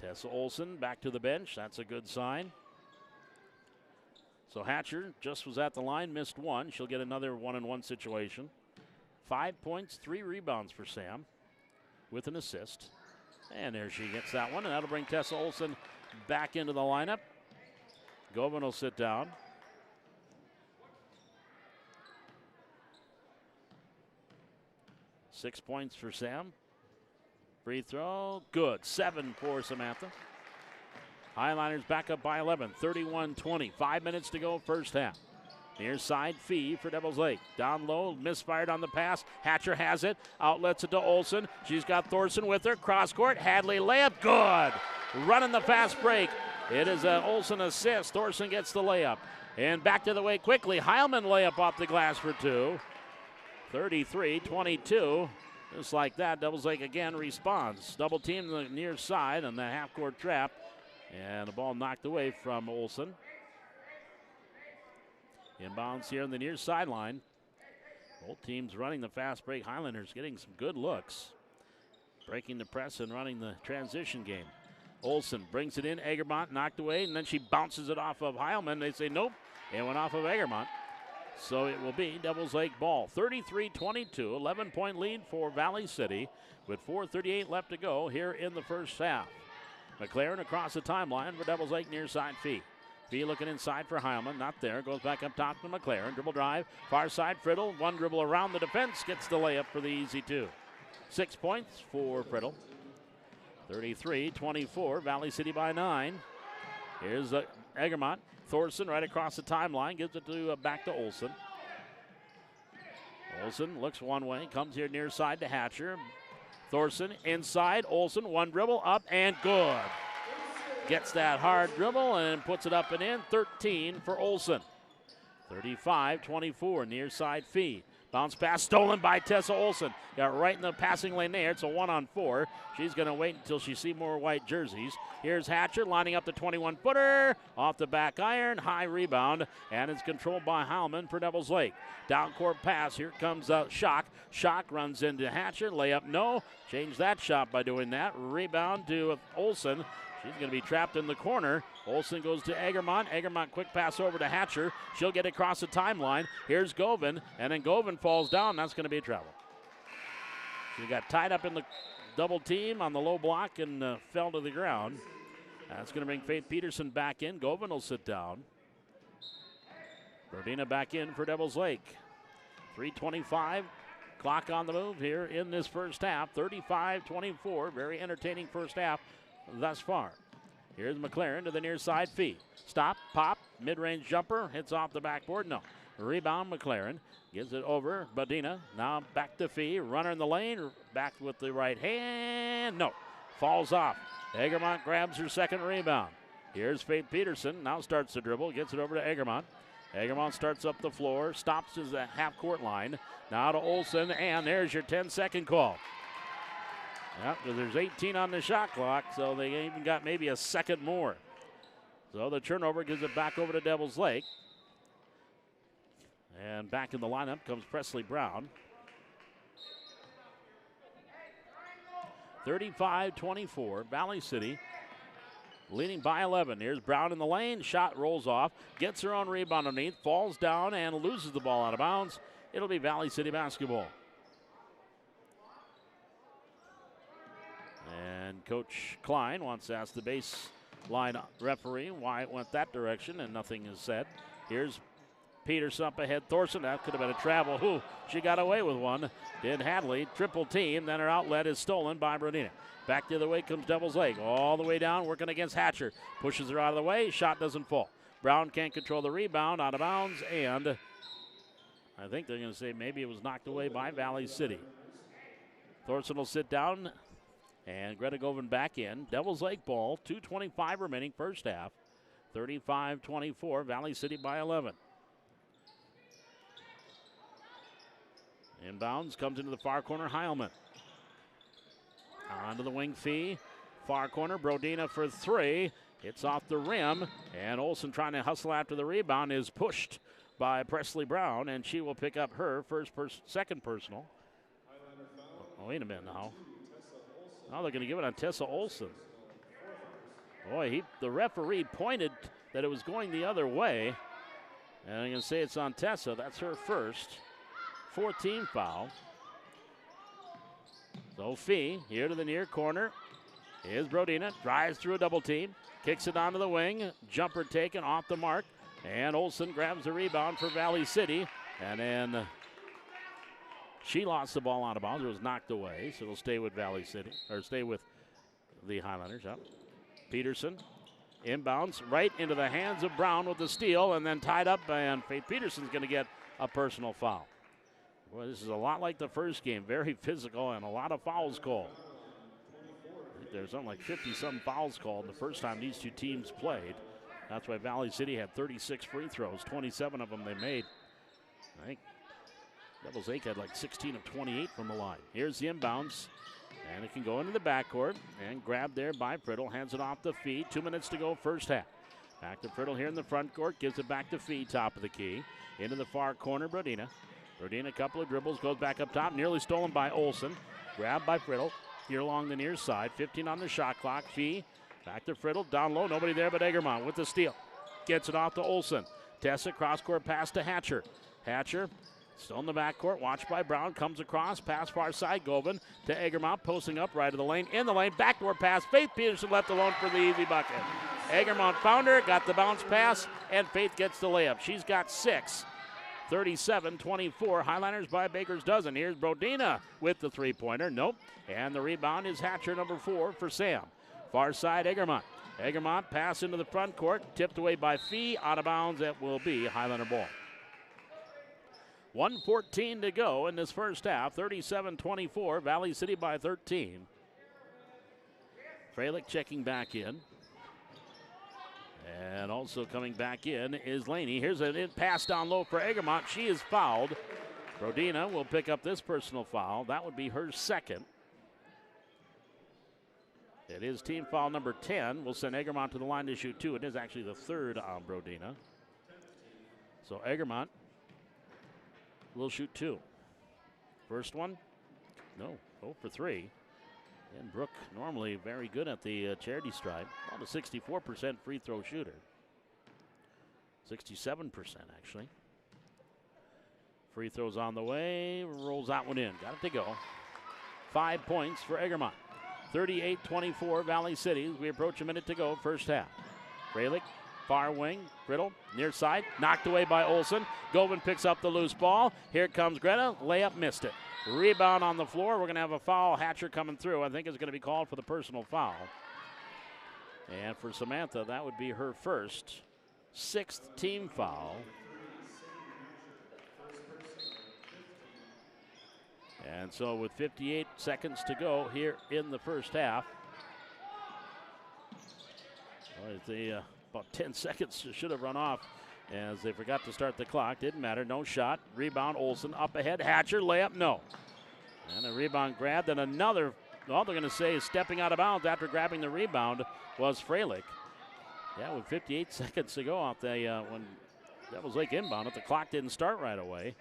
Tessa Olson back to the bench, that's a good sign. So Hatcher just was at the line, missed 1. She'll get another 1-on-1 situation. 5 points, 3 rebounds for Sam with an assist. And there she gets that one, and that'll bring Tessa Olson back into the lineup. Govan will sit down. Six points for Sam. Free throw, good. 7 for Samantha. Highliners back up by 11, 31-20. 5 minutes to go, first half. Near side fee for Devils Lake. Down low, misfired on the pass. Hatcher has it, outlets it to Olson. She's got Thorson with her. Cross court, Hadley layup, good. Running the fast break. It is an Olson assist. Thorson gets the layup. And back to the way quickly. Heilman layup off the glass for 2. 33-22. Just like that, Devils Lake again responds. Double team the near side on the half-court trap. And the ball knocked away from Olson. Inbounds here on the near sideline. Both teams running the fast break. Highlanders getting some good looks. Breaking the press and running the transition game. Olsen brings it in. Egermont knocked away, and then she bounces it off of Heilman. They say nope. It went off of Egermont. So it will be Devils Lake ball. 33-22, 11-point lead for Valley City with 4:38 left to go here in the first half. McLaren across the timeline for Devils Lake near side Fee. Fee looking inside for Heilman, not there. Goes back up top to McLaren. Dribble drive, far side Friddle. One dribble around the defense, gets the layup for the easy two. 6 points for Friddle. 33-24, Valley City by 9. Here's Egermont. Thorson right across the timeline, gives it to back to Olsen. Olsen looks one way, comes here near side to Hatcher. Thorson inside, Olsen, one dribble, up and good. Gets that hard dribble and puts it up and in. 13 for Olsen. 35-24, near side Fee. Bounce pass stolen by Tessa Olsen. Got right in the passing lane there. It's a 1-on-4. She's going to wait until she sees more white jerseys. Here's Hatcher lining up the 21-footer. Off the back iron. High rebound. And it's controlled by Heilman for Devils Lake. Down court pass. Here comes Schock. Schock runs into Hatcher. Layup no. Change that shot by doing that. Rebound to Olsen. She's going to be trapped in the corner. Olsen goes to Egermont. Egermont quick pass over to Hatcher. She'll get across the timeline. Here's Govan, and then Govan falls down. That's going to be a travel. She got tied up in the double team on the low block and fell to the ground. That's going to bring Faith Peterson back in. Govan will sit down. Brodina back in for Devils Lake. 3:25. Clock on the move here in this first half. 35-24. Very entertaining first half thus far. Here's McLaren to the near side Fee. Stop, pop, mid-range jumper, hits off the backboard, no. Rebound McLaren, gives it over Badina. Now back to Fee, runner in the lane, back with the right hand, no. Falls off. Egermont grabs her second rebound. Here's Faith Peterson, now starts the dribble, gets it over to Egermont. Egermont starts up the floor, stops at the half-court line. Now to Olsen, and there's your 10-second call. Yep, because there's 18 on the shot clock, so they even got maybe a second more. So the turnover gives it back over to Devils Lake. And back in the lineup comes Presley Brown. 35-24, Valley City leading by 11. Here's Brown in the lane, shot rolls off, gets her own rebound underneath, falls down and loses the ball out of bounds. It'll be Valley City basketball. And Coach Klein wants to ask the baseline referee why it went that direction, and nothing is said. Here's Peterson up ahead. Thorson, that could have been a travel. Ooh, she got away with one. Did Hadley, triple team, then her outlet is stolen by Brodina. Back the other way comes Devils Lake, all the way down, working against Hatcher. Pushes her out of the way, shot doesn't fall. Brown can't control the rebound, out of bounds, and I think they're going to say maybe it was knocked away by Valley City. Thorson will sit down. And Greta Govan back in. Devils Lake ball, 2:25 remaining first half. 35-24, Valley City by 11. Inbounds, comes into the far corner, Heilman. Onto the wing Fee. Far corner, Brodina for three. Hits off the rim, and Olsen trying to hustle after the rebound is pushed by Presley Brown, and she will pick up her second personal. Oh, wait a minute now. Now they're going to give it on Tessa Olsen. Boy, the referee pointed that it was going the other way. And I'm going to say it's on Tessa. That's her first. 14 foul. So Fee here to the near corner. Here's Brodina. Drives through a double team. Kicks it onto the wing. Jumper taken off the mark. And Olsen grabs the rebound for Valley City. And then she lost the ball out of bounds. It was knocked away, so it'll stay with Valley City, or stay with the Highlanders. Yep. Peterson inbounds right into the hands of Brown with the steal, and then tied up, and Faith Peterson's going to get a personal foul. Boy, this is a lot like the first game. Very physical and a lot of fouls called. I think there's something like 50-some fouls called the first time these two teams played. That's why Valley City had 36 free throws. 27 of them they made. I think Devils Lake had like 16 of 28 from the line. Here's the inbounds, and it can go into the backcourt, and grabbed there by Priddle. Hands it off the feet. 2 minutes to go first half. Back to Friddle here in the front court. Gives it back to Fee, top of the key. Into the far corner, Brodina. Brodina, a couple of dribbles, goes back up top. Nearly stolen by Olsen. Grabbed by Friddle. Here along the near side. 15 on the shot clock. Fee, back to Friddle. Down low, nobody there but Egermont with the steal. Gets it off to Olsen. Tessa, cross-court pass to Hatcher. Hatcher, still in the backcourt, watched by Brown, comes across, pass far side, Govan to Egermont, posting up right of the lane, in the lane, backdoor pass, Faith Peterson left alone for the easy bucket. Egermont found her, got the bounce pass, and Faith gets the layup. She's got 6. 37-24, Highliners by Baker's dozen. Here's Brodina with the three-pointer, nope, and the rebound is Hatcher, number 4 for Sam. Far side, Egermont. Egermont pass into the front court, tipped away by Fee, out of bounds. It will be Highlander ball. 1:14 to go in this first half. 37-24, Valley City by 13. Freilich checking back in. And also coming back in is Laney. Here's a pass down low for Egermont. She is fouled. Brodina will pick up this personal foul. That would be her second. It is team foul number 10. We'll send Egermont to the line to shoot 2. It is actually the third on Brodina. So Egermont will shoot 2. First one, no, 0 for 3. And Brooke, normally very good at the charity stripe. About a 64% free throw shooter. 67% actually. Free throws on the way, rolls that one in. Got it to go. 5 points for Egermont. 38-24 Valley City as we approach a minute to go, first half. Freilich, far wing, Friddle, near side, knocked away by Olsen. Govan picks up the loose ball. Here comes Greta, layup, missed it. Rebound on the floor. We're going to have a foul. Hatcher coming through. I think is going to be called for the personal foul. And for Samantha, that would be her first, 6th team foul. And so with 58 seconds to go here in the first half, about 10 seconds should have run off as they forgot to start the clock. Didn't matter, no shot. Rebound, Olsen up ahead. Hatcher, layup, no. And a rebound grab, then another, all they're going to say is stepping out of bounds after grabbing the rebound was Freilich. Yeah, with 58 seconds to go out there when Devils Lake inbound it, the clock didn't start right away.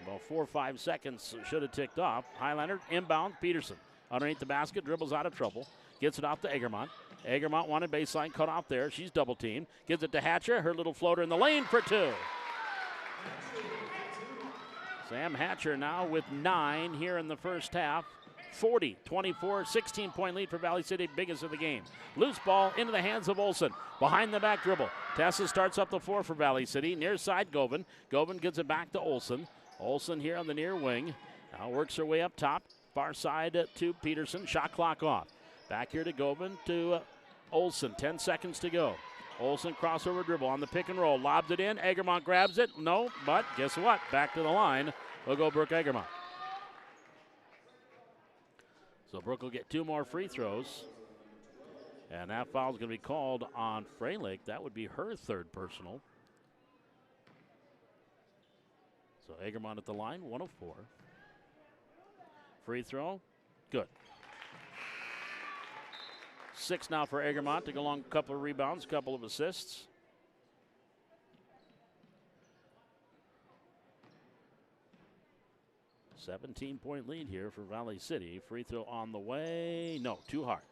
About 4 or 5 seconds should have ticked off. Highlander inbound, Peterson underneath the basket, dribbles out of trouble, gets it off to Egermont. Egermont wanted baseline, cut off there. She's double teamed, gives it to Hatcher, her little floater in the lane for 2. Sam Hatcher now with 9 here in the first half. 40-24, 16-point lead for Valley City, biggest of the game. Loose ball into the hands of Olsen. Behind the back dribble. Tessa starts up the floor for Valley City. Near side, Govan. Govan gives it back to Olsen. Olsen here on the near wing. Now works her way up top. Far side to Peterson. Shot clock off. Back here to Govan to Olsen. 10 seconds to go. Olsen crossover dribble on the pick and roll. Lobs it in. Egermont grabs it. No, but guess what? Back to the line will go Brooke Egermont. So Brooke will get 2 more free throws. And that foul is going to be called on Freilich. That would be her 3rd personal. So Egermont at the line, 1 of 4. Free throw, good. 6 now for Egermont to go along, a couple of rebounds, couple of assists. A 17-point lead here for Valley City. Free throw on the way, no, too hard.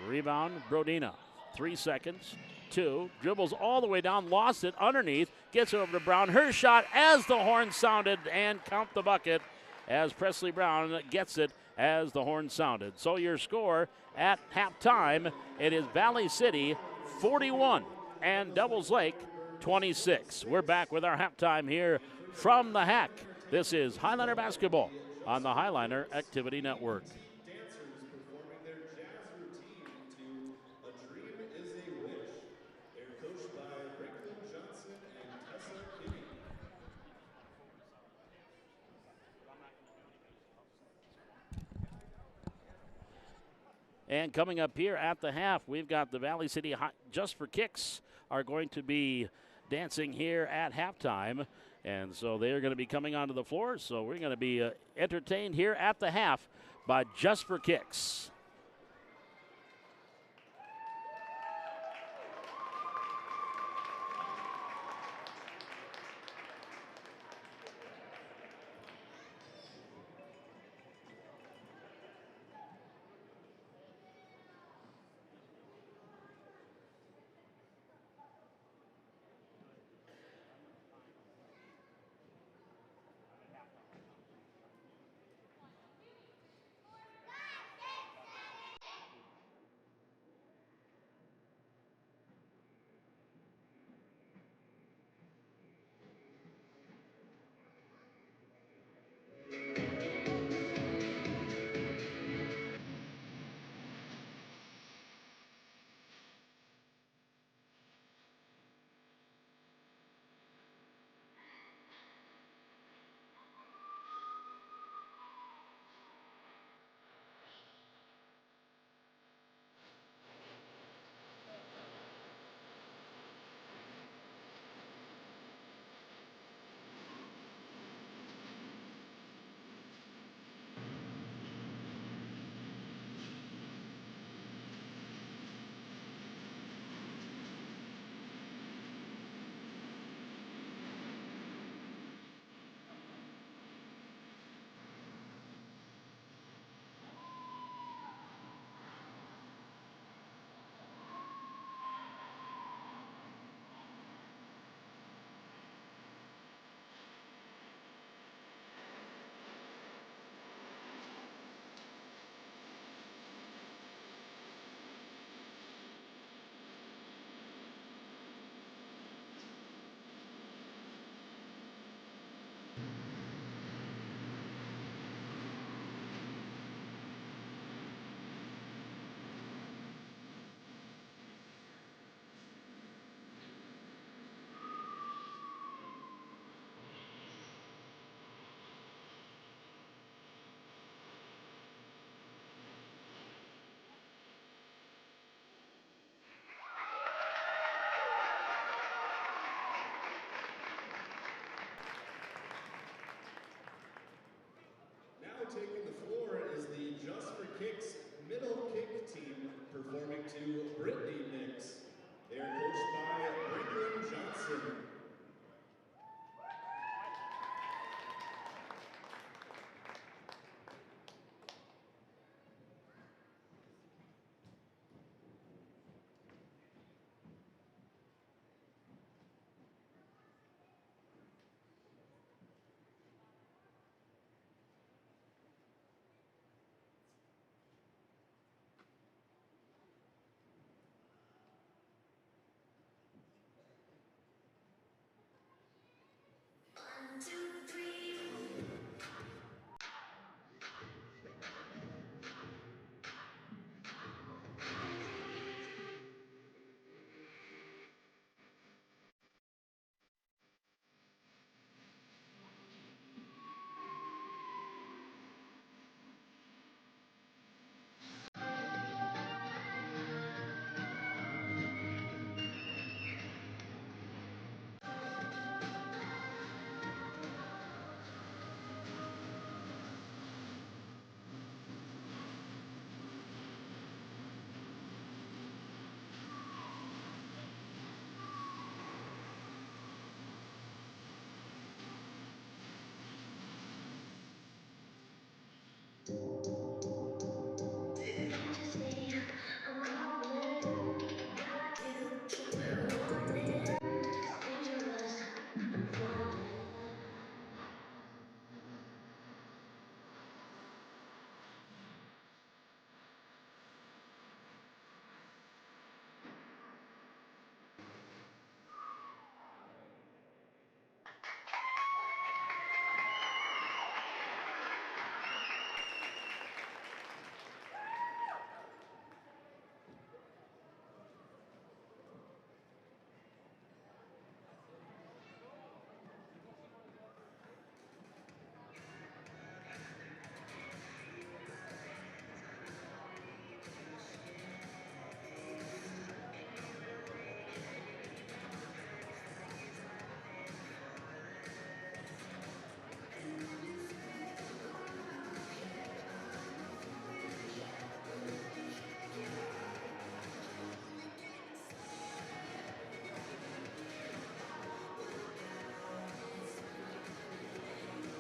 Rebound, Brodina, 3 seconds. 2, dribbles all the way down, lost it underneath, gets it over to Brown. Her shot as the horn sounded, and count the bucket as Presley Brown gets it as the horn sounded. So your score at halftime, it is Valley City 41 and Devils Lake 26. We're back with our halftime here from the Hack. This is Highlander basketball on the Highlander Activity Network. And coming up here at the half, we've got the Valley City Just for Kicks are going to be dancing here at halftime. And so they're going to be coming onto the floor. So we're going to be entertained here at the half by Just for Kicks.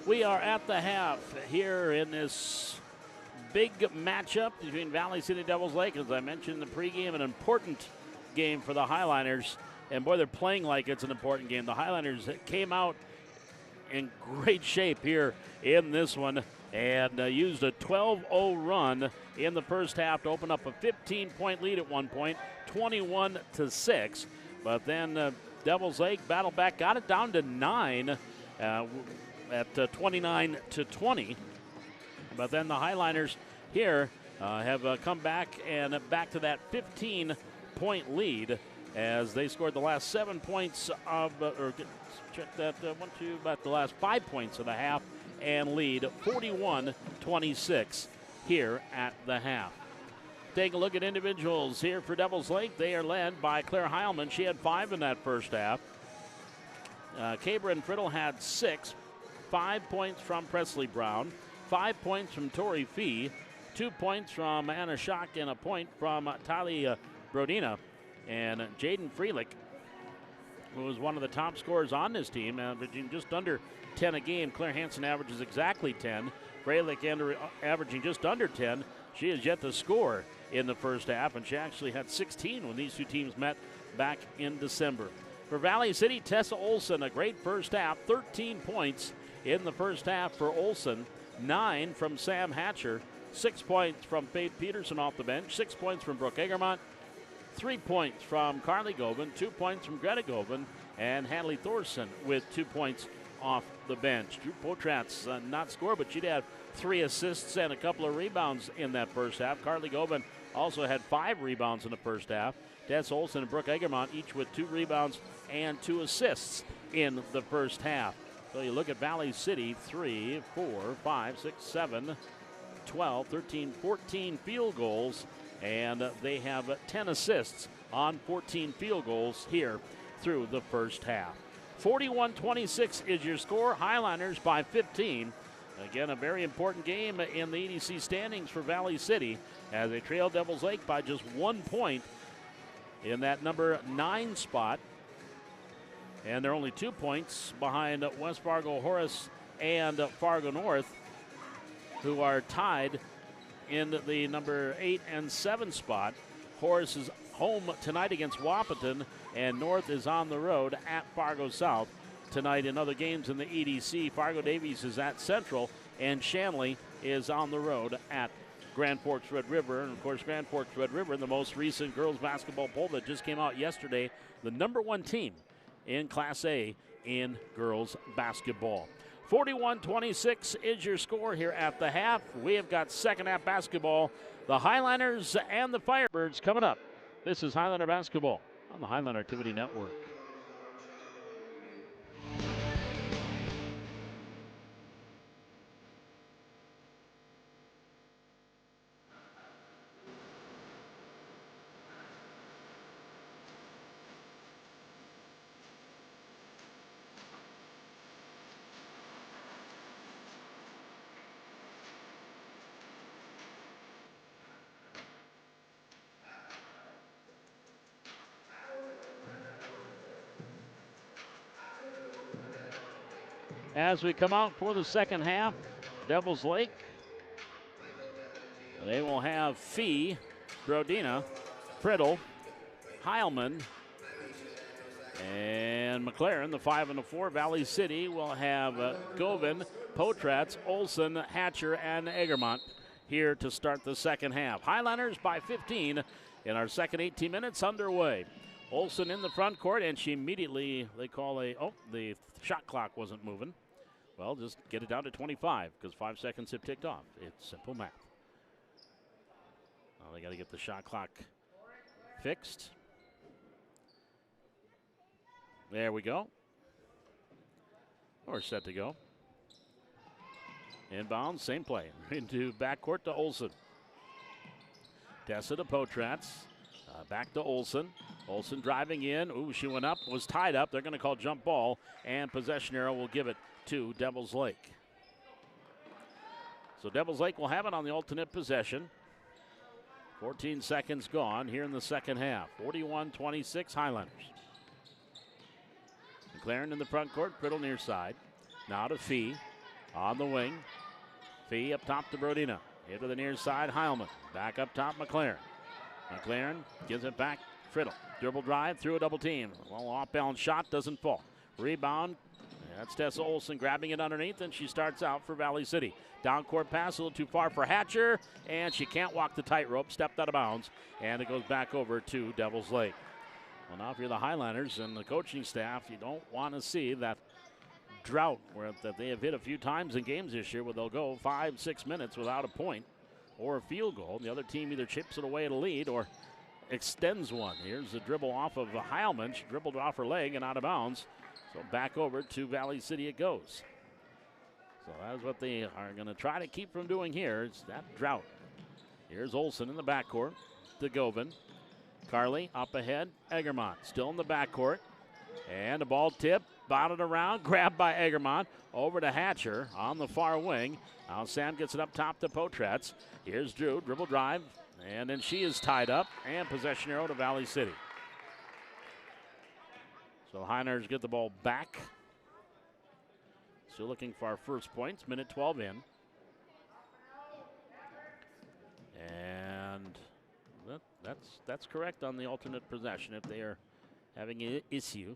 We are at the half here in this big matchup between Valley City Devils Lake. As I mentioned in the pregame, an important game for the Highliners. And boy, they're playing like it's an important game. The Highliners came out in great shape here in this one and used a 12-0 run in the first half to open up a 15-point lead at one point, 21-6. But then Devils Lake battled back, got it down to 9 at 29-20. But then the Highliners here have come back and back to that 15-point lead as they scored the last 7 points of, check that, about the last 5 points of the half and lead 41-26 here at the half. Take a look at individuals here for Devils Lake. They are led by Claire Heilman. She had 5 in that first half. Cabrin Friddle had 6. 5 points from Presley Brown, 5 points from Tori Fee, 2 points from Anna Schock, and a point from Talia Brodina. And Jaden Freelick, who was one of the top scorers on this team, averaging just under 10 a game. Claire Hansen averages exactly 10. Freilick averaging just under 10. She has yet to score in the first half, and she actually had 16 when these two teams met back in December. For Valley City, Tessa Olson, a great first half, 13 points in the first half for Olson, 9 from Sam Hatcher, 6 points from Faith Peterson off the bench, 6 points from Brooke Egermont, 3 points from Carly Govan, 2 points from Greta Govan, and Hadley Thorson with 2 points off the bench. Drew Potratz not score, but she'd have 3 assists and a couple of rebounds in that first half. Carly Govan also had 5 rebounds in the first half. Tess Olson and Brooke Egermont each with 2 rebounds and 2 assists in the first half. So you look at Valley City, 3, 4, 5, 6, 7, 12, 13, 14 field goals, and they have 10 assists on 14 field goals here through the first half. 41-26 is your score. Highliners by 15. Again, a very important game in the EDC standings for Valley City as they trail Devils Lake by just 1 point in that number 9 spot. And they're only 2 points behind West Fargo Horace and Fargo North, who are tied in the number 8 and 7 spot. Horace is home tonight against Wahpeton, and North is on the road at Fargo South tonight. In other games in the EDC, Fargo Davies is at Central, and Shanley is on the road at Grand Forks Red River. And of course, Grand Forks Red River, in the most recent girls basketball poll that just came out yesterday, the number 1 team in Class A in girls basketball. 41-26 is your score here at the half. We have got second half basketball. The Highliners and the Firebirds coming up. This is Highliner Basketball on the Highliner Activity Network. As we come out for the second half, Devils Lake They will have Fee, Brodina, Priddle, Heilman, and McLaren. The 5 and the 4. Valley City will have Govin, Potratz, Olson, Hatcher, and Egermont here to start the second half. Highlanders by 15 in our second 18 minutes underway. Olson in the front court, and she immediately, they call the shot clock wasn't moving. Well, just get it down to 25 because 5 seconds have ticked off. It's simple math. Well, they got to get the shot clock fixed. There we go. We're set to go. Inbound, same play. Into backcourt to Olson. Tessa to Potratz. Back to Olson. Olson driving in. Ooh, she went up, was tied up. They're going to call jump ball, and possession arrow will give it to Devils Lake. So Devils Lake will have it on the alternate possession. 14 seconds gone here in the second half. 41-26 Highlanders. McLaren in the front court, Priddle near side. Now to Fee on the wing. Fee up top to Brodina. Into the near side, Heilman. Back up top, McLaren. McLaren gives it back, Priddle. Dribble drive through a double team. Well, off-balance shot doesn't fall. Rebound. That's Tessa Olson grabbing it underneath, and she starts out for Valley City. Down court pass, a little too far for Hatcher, and she can't walk the tightrope, stepped out of bounds, and it goes back over to Devils Lake. Well, now if you're the Highlanders and the coaching staff, you don't want to see that drought that they have hit a few times in games this year where they'll go 5-6 minutes without a point or a field goal. The other team either chips it away at a lead or extends one. Here's the dribble off of Heilman. She dribbled off her leg and out of bounds. So back over to Valley City it goes. So that's what they are going to try to keep from doing here. It's that drought. Here's Olson in the backcourt to Govin. Carly up ahead. Egermont still in the backcourt. And the ball tip, bounded around, grabbed by Egermont. Over to Hatcher on the far wing. Now Sam gets it up top to Potratz. Here's Drew, dribble drive. And then she is tied up. And possession arrow to Valley City. So the Highlanders get the ball back. Still looking for our first points. Minute 12 in. And that's correct on the alternate possession if they are having an issue.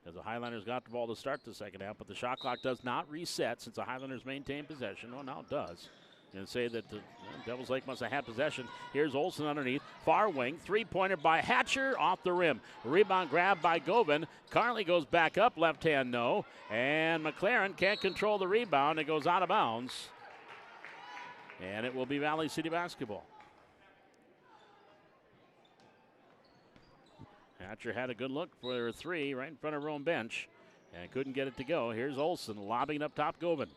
As the Highlanders got the ball to start the second half, but the shot clock does not reset since the Highlanders maintain possession. Well, now it does. And say that the Devils Lake must have had possession. Here's Olson underneath. Far wing. Three-pointer by Hatcher off the rim. Rebound grab by Govin. Carly goes back up. Left hand no. And McLaren can't control the rebound. It goes out of bounds. And it will be Valley City basketball. Hatcher had a good look for her three right in front of her own bench and couldn't get it to go. Here's Olson lobbing up top Govin.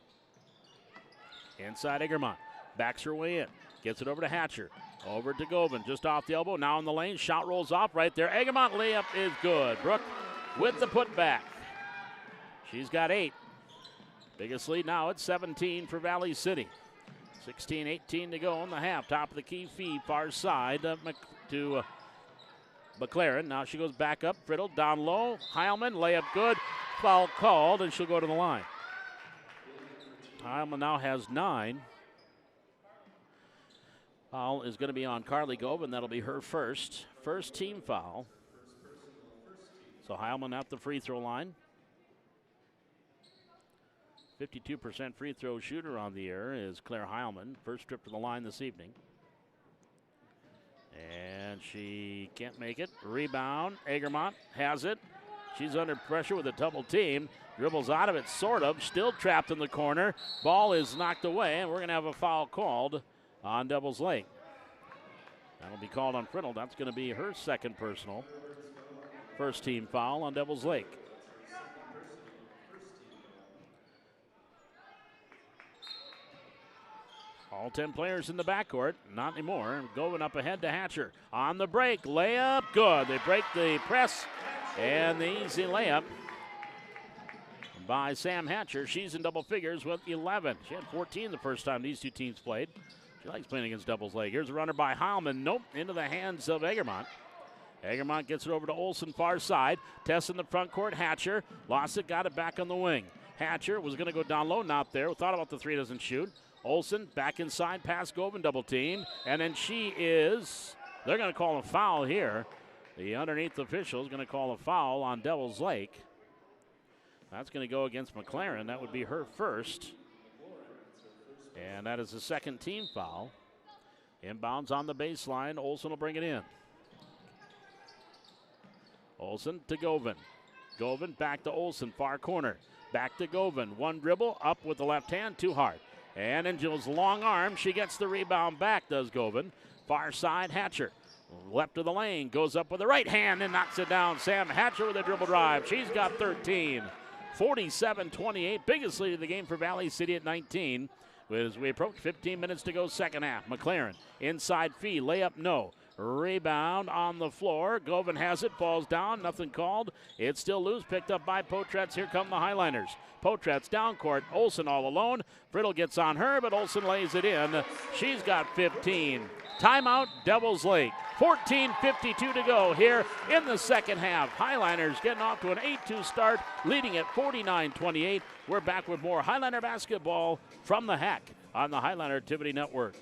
Inside Egermont. Backs her way in. Gets it over to Hatcher. Over to Govin. Just off the elbow. Now in the lane. Shot rolls off right there. Egermont layup is good. Brooke with the putback. She's got 8. Biggest lead now at 17 for Valley City. 16-18 to go in the half. Top of the key feed. Far side to McLaren. Now she goes back up. Priddle down low. Heilman. Layup good. Foul called, and she'll go to the line. Heilman now has 9. Foul is going to be on Carly Govin. That'll be her first team foul. So Heilman at the free throw line. 52% free throw shooter on the air is Claire Heilman. First trip to the line this evening. And she can't make it. Rebound. Egermont has it. She's under pressure with a double team. Dribbles out of it, sort of. Still trapped in the corner. Ball is knocked away, and we're going to have a foul called on Devils Lake. That'll be called on Priddle. That's going to be her second personal. First team foul on Devils Lake. All 10 players in the backcourt. Not anymore. Going up ahead to Hatcher. On the break. Layup. Good. They break the press. And the easy layup by Sam Hatcher. She's in double figures with 11. She had 14 the first time these two teams played. She likes playing against Devils Lake. Here's a runner by Heilman. Nope. Into the hands of Egermont. Egermont gets it over to Olson, far side. Tess in the front court. Hatcher lost it. Got it back on the wing. Hatcher was going to go down low. Not there. Thought about the three, doesn't shoot. Olsen back inside past Govan, double team. And then they're going to call a foul here. The underneath official is going to call a foul on Devils Lake. That's going to go against McLaren. That would be her first. And that is the second team foul. Inbounds on the baseline. Olsen will bring it in. Olsen to Govan. Govan back to Olsen, far corner. Back to Govan. One dribble, up with the left hand, too hard. And Angel's long arm. She gets the rebound back, does Govan. Far side, Hatcher. Left of the lane, goes up with the right hand and knocks it down. Sam Hatcher with a dribble drive. She's got 13. 47-28, biggest lead of the game for Valley City at 19. As we approach 15 minutes to go second half. McLaren inside Fee, layup no. Rebound on the floor. Govan has it, falls down, nothing called. It's still loose, picked up by Potratz. Here come the Highliners. Potratz down court, Olsen all alone. Friddle gets on her, but Olsen lays it in. She's got 15. Timeout, Devils Lake. 14:52 to go here in the second half. Highliners getting off to an 8-2 start, leading at 49-28. We're back with more Highliner basketball from the Hack on the Highliner Activity Network.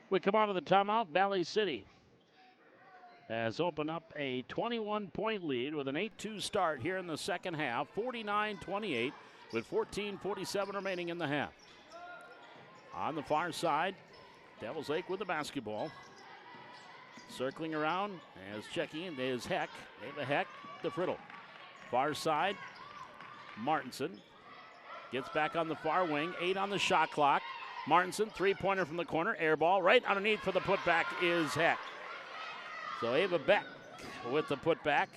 We come out of the timeout. Valley City has opened up a 21-point lead with an 8-2 start here in the second half. 49-28 with 14:47 remaining in the half. On the far side, Devils Lake with the basketball. Circling around as checking is Heck. Ava Heck to Friddle. Far side, Martinson gets back on the far wing. 8 on the shot clock. Martinson, three-pointer from the corner, air ball. Right underneath for the putback is Heck. So Ava Beck with the putback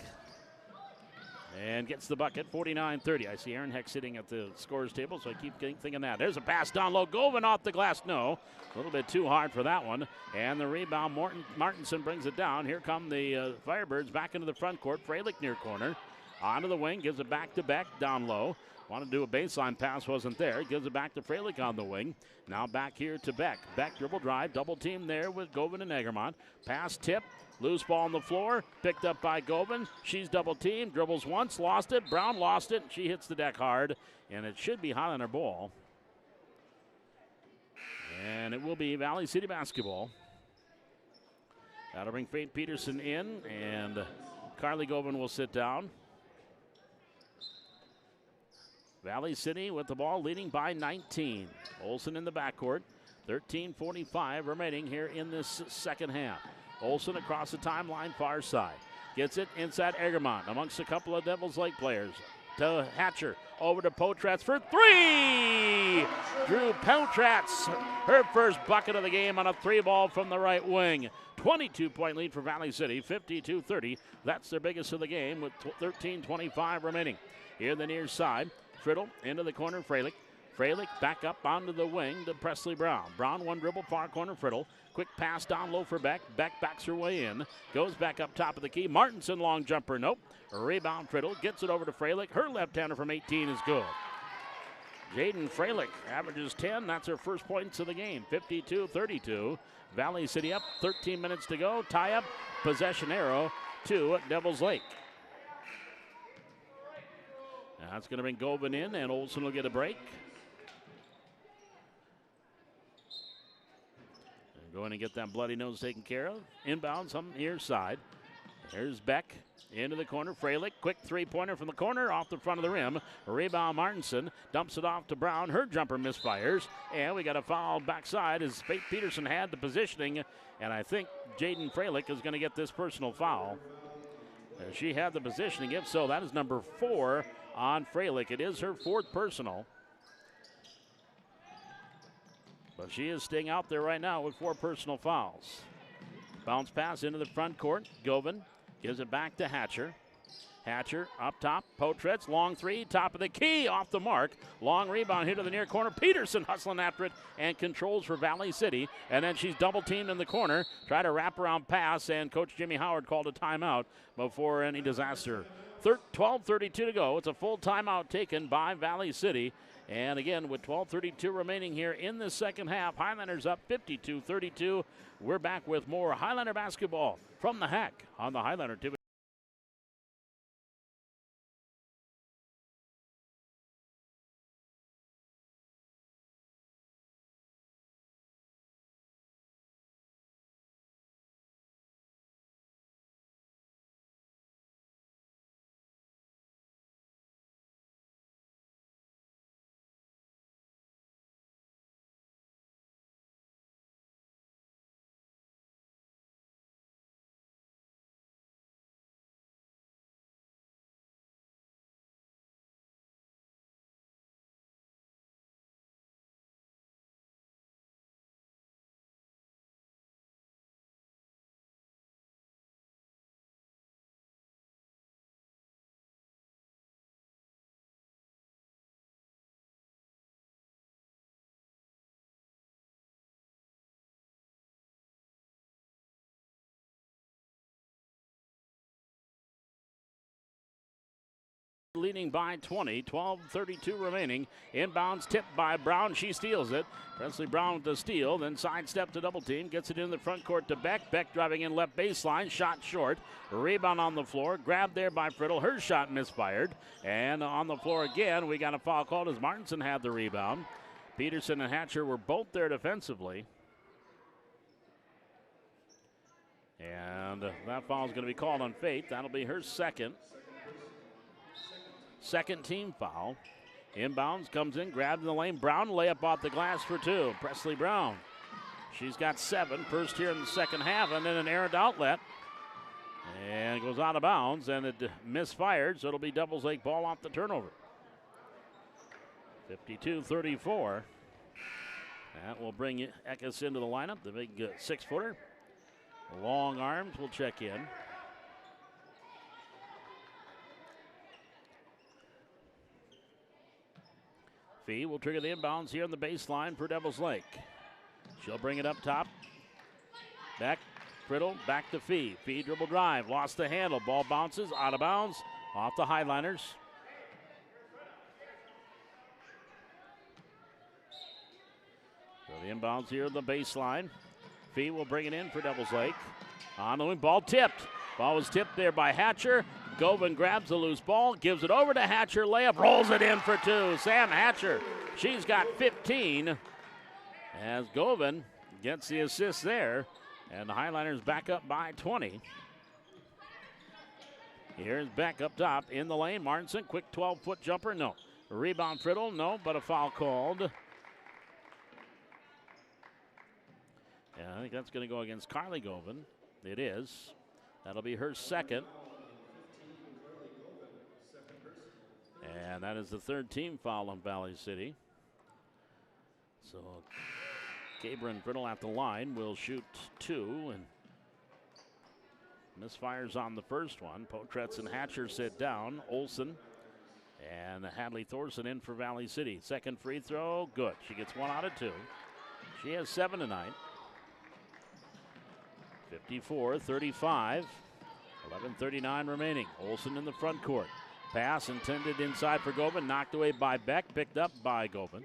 and gets the bucket, 49-30. I see Aaron Heck sitting at the scorer's table, so I keep thinking that. There's a pass down low. Govan off the glass, no. A little bit too hard for that one. And the rebound, Martinson brings it down. Here come the Firebirds back into the front court. Freilich near corner. Onto the wing, gives it back to Beck, down low. Wanted to do a baseline pass, wasn't there. Gives it back to Freilich on the wing. Now back here to Beck. Beck dribble drive, double team there with Govan and Egermont. Pass tip, loose ball on the floor, picked up by Govan. She's double teamed, dribbles once, lost it. Brown lost it. She hits the deck hard, and it should be Highlander ball. And it will be Valley City basketball. That'll bring Faith Peterson in, and Carly Govan will sit down. Valley City with the ball leading by 19. Olsen in the backcourt. 13:45 remaining here in this second half. Olsen across the timeline, far side. Gets it inside Egermont amongst a couple of Devils Lake players. To Hatcher, over to Potratz for three! Drew Potratz, her first bucket of the game on a three ball from the right wing. 22-point lead for Valley City, 52-30. That's their biggest of the game with 13:25 remaining. Here the near side. Friddle into the corner, Freilich. Freilich back up onto the wing to Presley Brown. Brown one dribble, far corner, Friddle. Quick pass down low for Beck. Beck backs her way in. Goes back up top of the key. Martinson, long jumper, nope. Rebound, Friddle. Gets it over to Freilich. Her left-hander from 18 is good. Jaden Freilich averages 10. That's her first points of the game. 52-32. Valley City up. 13 minutes to go. Tie up. Possession arrow to Devils Lake. That's going to bring Govan in, and Olsen will get a break. And going to get that bloody nose taken care of. Inbounds on the near side. Here's Beck into the corner. Freilich, quick three-pointer from the corner off the front of the rim. Rebound Martinson dumps it off to Brown. Her jumper misfires, and we got a foul backside as Faith Peterson had the positioning, and I think Jaden Freilich is going to get this personal foul. She had the positioning. If so, that is number 4 on Freilich. It is her 4th personal. But she is staying out there right now with 4 personal fouls. Bounce pass into the front court. Govan gives it back to Hatcher. Hatcher up top. Potretz, long 3, top of the key, off the mark. Long rebound here to the near corner. Peterson hustling after it and controls for Valley City. And then she's double teamed in the corner. Try to wrap around pass, and Coach Jimmy Howard called a timeout before any disaster. 12:32 to go. It's a full timeout taken by Valley City. And again, with 12:32 remaining here in the second half, Highlanders up 52-32. We're back with more Highlander basketball from the Hack on the Highlander TV. Leading by 20, 12:32 remaining. Inbounds tipped by Brown. She steals it. Presley Brown with the steal, then sidestep to double team. Gets it in the front court to Beck. Beck driving in left baseline. Shot short. Rebound on the floor. Grabbed there by Friddle. Her shot misfired. And on the floor again, we got a foul called as Martinson had the rebound. Peterson and Hatcher were both there defensively. And that foul is going to be called on Faith. That'll be her second team foul. Inbounds, comes in, grabbed in the lane. Brown, layup off the glass for 2. Presley Brown. She's got 7. First here in the second half, and then an errant outlet. And goes out of bounds, and it misfired, so it'll be Devils Lake ball off the turnover. 52-34. That will bring Eckes into the lineup, the big 6-footer. Long arms will check in. Fee will trigger the inbounds here on the baseline for Devils Lake. She'll bring it up top. Back, Friddle, back to Fee. Fee dribble drive, lost the handle. Ball bounces, out of bounds, off the Highlanders. So the inbounds here on the baseline. Fee will bring it in for Devils Lake. On the wing, ball tipped. Ball was tipped there by Hatcher. Govan grabs the loose ball, gives it over to Hatcher, layup, rolls it in for 2. Sam Hatcher, she's got 15. As Govan gets the assist there, and the Highlanders back up by 20. Here's Beck up top in the lane. Martinson, quick 12-foot jumper, no. Rebound Friddle, no, but a foul called. Yeah, I think that's going to go against Carly Govan. It is. That'll be her second. And that is the 3rd team foul on Valley City. So Cabrin Friddle at the line will shoot 2 and misfires on the first one. Potretz and Hatcher sit down. Olsen and Hadley Thorson in for Valley City. Second free throw, good. She gets 1 out of 2. She has 7 tonight. 54-35. 11:39 remaining. Olsen in the front court. Pass intended inside for Govan, knocked away by Beck, picked up by Govan.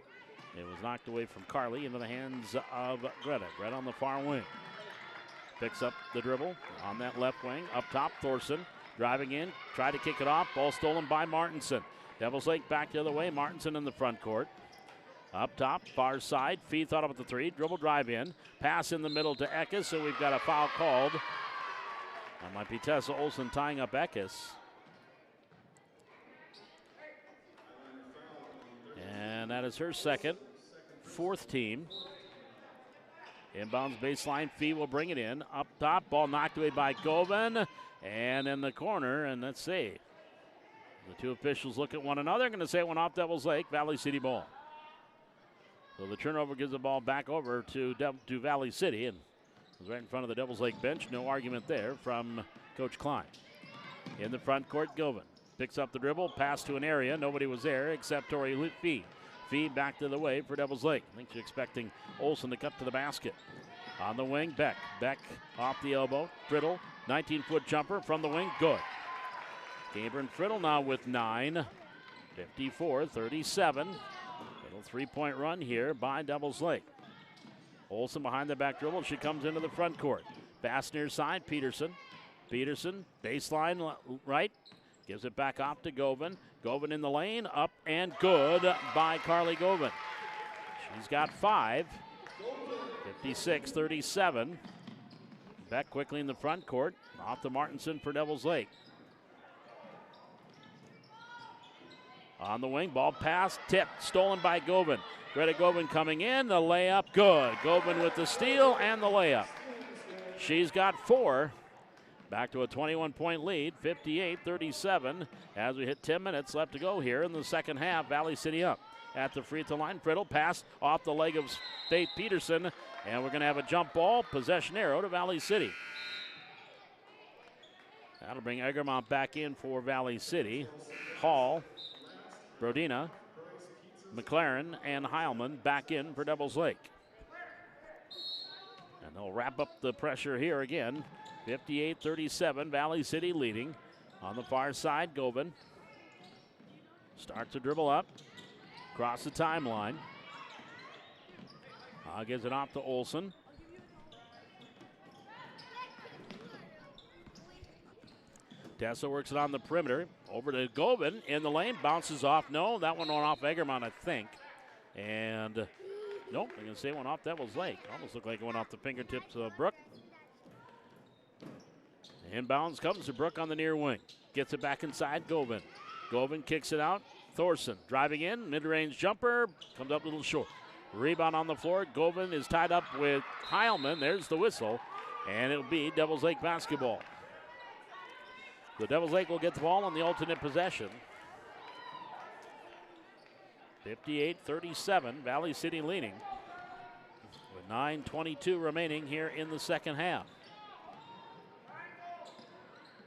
It was knocked away from Carly into the hands of Greta. Greta on the far wing. Picks up the dribble on that left wing. Up top, Thorson driving in, tried to kick it off. Ball stolen by Martinson. Devils Lake back the other way. Martinson in the front court. Up top, far side. Fee thought about the 3. Dribble drive in. Pass in the middle to Eckes, so we've got a foul called. That might be Tessa Olsen tying up Eckes. And that is her second. 4th team. Inbounds baseline. Fee will bring it in. Up top, ball knocked away by Govan. And in the corner, and let's see. The two officials look at one another. Going to say it went off Devils Lake. Valley City ball. So the turnover gives the ball back over to Valley City, and it was right in front of the Devils Lake bench. No argument there from Coach Klein. In the front court, Govan picks up the dribble, pass to an area. Nobody was there except Tori Fee. Fee back to the way for Devils Lake. I think she's expecting Olsen to cut to the basket. On the wing, Beck. Beck off the elbow. Friddle, 19-foot jumper from the wing. Good. Gabriel Friddle now with 9. 54-37. Little three-point run here by Devils Lake. Olsen behind the back dribble. She comes into the front court. Pass near side, Peterson. Peterson, baseline right. Gives it back off to Govan. Govan in the lane, up and good by Carly Govan. She's got 5. 56-37. Beck quickly in the front court. Off to Martinson for Devils Lake. On the wing, ball pass, tipped, stolen by Govan. Greta Govan coming in, the layup, good. Govan with the steal and the layup. She's got 4. Back to a 21-point lead, 58-37. As we hit 10 minutes left to go here in the second half, Valley City up. At the free throw line, Friddle pass off the leg of Faith Peterson, and we're going to have a jump ball, possession arrow to Valley City. That'll bring Egermont back in for Valley City. Hall, Brodina, McLaren, and Heilman back in for Devils Lake. And they'll wrap up the pressure here again. 58-37, Valley City leading. On the far side, Govan starts to dribble up, across the timeline. Gives it off to Olsen. Tessa works it on the perimeter. Over to Govan in the lane. Bounces off. No, that one went off Egermont, I think. And nope, I'm going to say it went off Devils Lake. Almost looked like it went off the fingertips of Brooke. Inbounds comes to Brooke on the near wing. Gets it back inside Govan. Govan kicks it out. Thorson driving in. Mid-range jumper. Comes up a little short. Rebound on the floor. Govan is tied up with Heilman. There's the whistle. And it'll be Devils Lake basketball. The Devils Lake will get the ball on the alternate possession. 58-37, Valley City leading. With 9:22 remaining here in the second half.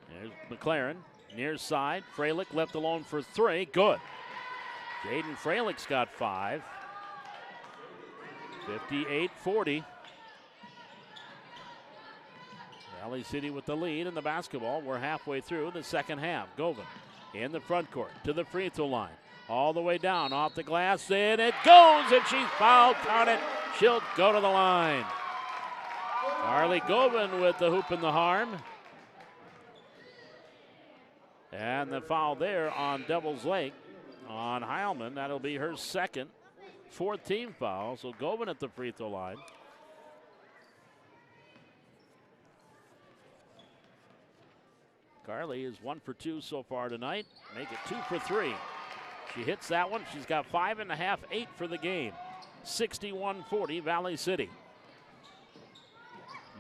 There's McLaren, near side. Freilich left alone for 3, good. Jaden Freilich's got 5. 58-40. Valley City with the lead in the basketball. We're halfway through the second half. Govan in the front court to the free throw line. All the way down, off the glass, in it goes, and she's fouled. Count it. She'll go to the line. Carly Govan with the hoop and the harm. And the foul there on Devils Lake on Heilman. That'll be her second, 4th team foul. So Govan at the free throw line. Carly is 1 for 2 so far tonight. Make it 2 for 3. She hits that one. She's got 5.5, 8 for the game. 61-40, Valley City.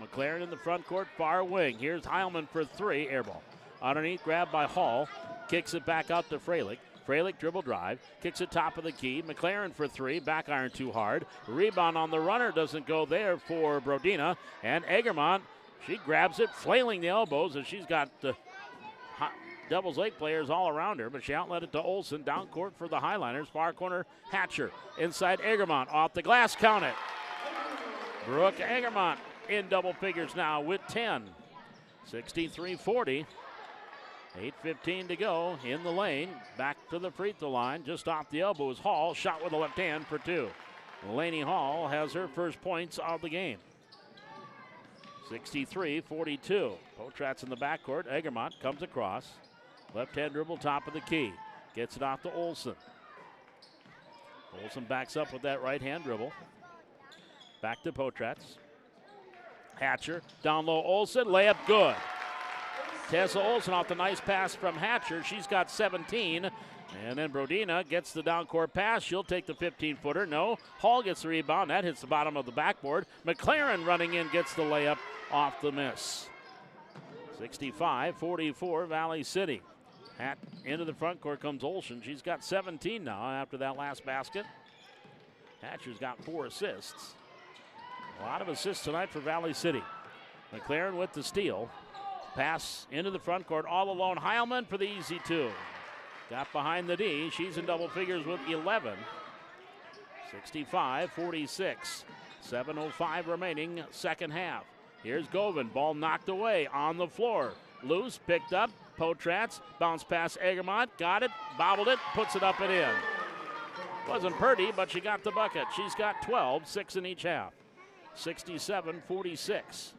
McLaren in the front court, far wing. Here's Heilman for 3, air ball. Underneath, grabbed by Hall. Kicks it back out to Freilich. Freilich dribble drive. Kicks it top of the key. McLaren for 3, back iron too hard. Rebound on the runner, doesn't go there for Brodina. And Egermont, she grabs it, flailing the elbows, and she's got Devils Lake players all around her, but she outlet it to Olsen. Down court for the Highliners. Far corner, Hatcher. Inside Egermont. Off the glass, count it. Brooke Egermont in double figures now with 10. 63-40. 8:15 to go in the lane. Back to the free throw line. Just off the elbow is Hall. Shot with the left hand for 2. Lainey Hall has her first points of the game. 63-42. Potrat's in the backcourt. Egermont comes across. Left-hand dribble, top of the key. Gets it off to Olsen. Olsen backs up with that right-hand dribble. Back to Potrat's. Hatcher, down low, Olsen, layup good. Tessa Olsen off the nice pass from Hatcher. She's got 17. And then Brodina gets the down court pass. She'll take the 15-footer. No. Hall gets the rebound. That hits the bottom of the backboard. McLaren running in gets the layup off the miss. 65-44, Valley City. Into the front court comes Olsen. She's got 17 now after that last basket. Hatcher's got 4 assists. A lot of assists tonight for Valley City. McLaren with the steal. Pass into the front court all alone. Heilman for the easy 2. Got behind the D. She's in double figures with 11. 65-46. 7:05 remaining, second half. Here's Govan. Ball knocked away on the floor. Loose, picked up. Potratz, bounce pass Egermont. Got it, bobbled it, puts it up and in. Wasn't pretty, but she got the bucket. She's got 12, 6 in each half. 67-46.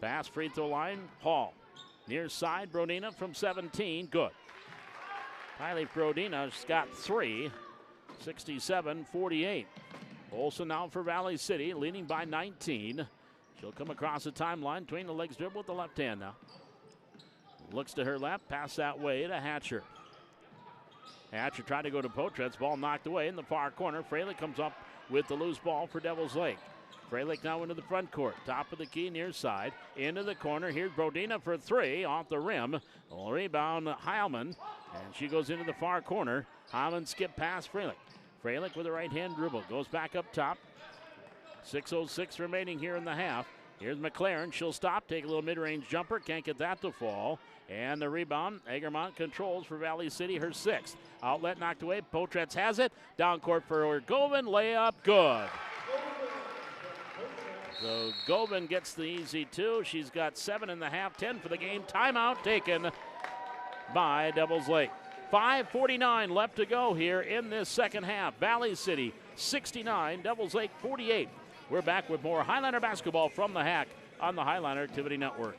Pass free throw line, Hall. Near side, Brodina from 17, good. Kylie Brodina's got 3, 67-48. Olsen now for Valley City, leading by 19. She'll come across the timeline, between the legs dribble with the left hand now. Looks to her left, pass that way to Hatcher. Hatcher tried to go to Potratz, ball knocked away in the far corner. Freilich comes up with the loose ball for Devils Lake. Freilich now into the front court, top of the key near side, into the corner. Here's Brodina for 3, off the rim. Rebound Heilman, and she goes into the far corner. Heilman skip past Freilich. Freilich with a right-hand dribble, goes back up top. 6:06 remaining here in the half. Here's McLaren, she'll stop, take a little mid-range jumper, can't get that to fall. And the rebound, Egermont controls for Valley City, her 6th. Outlet knocked away, Potratz has it. Down court for Govan, layup, good. So Govan gets the easy 2. She's got 7 in the half, 10 for the game. Timeout taken by Devils Lake. 5:49 left to go here in this second half. Valley City 69, Devils Lake 48. We're back with more Highliner basketball from the Hack on the Highliner Activity Network.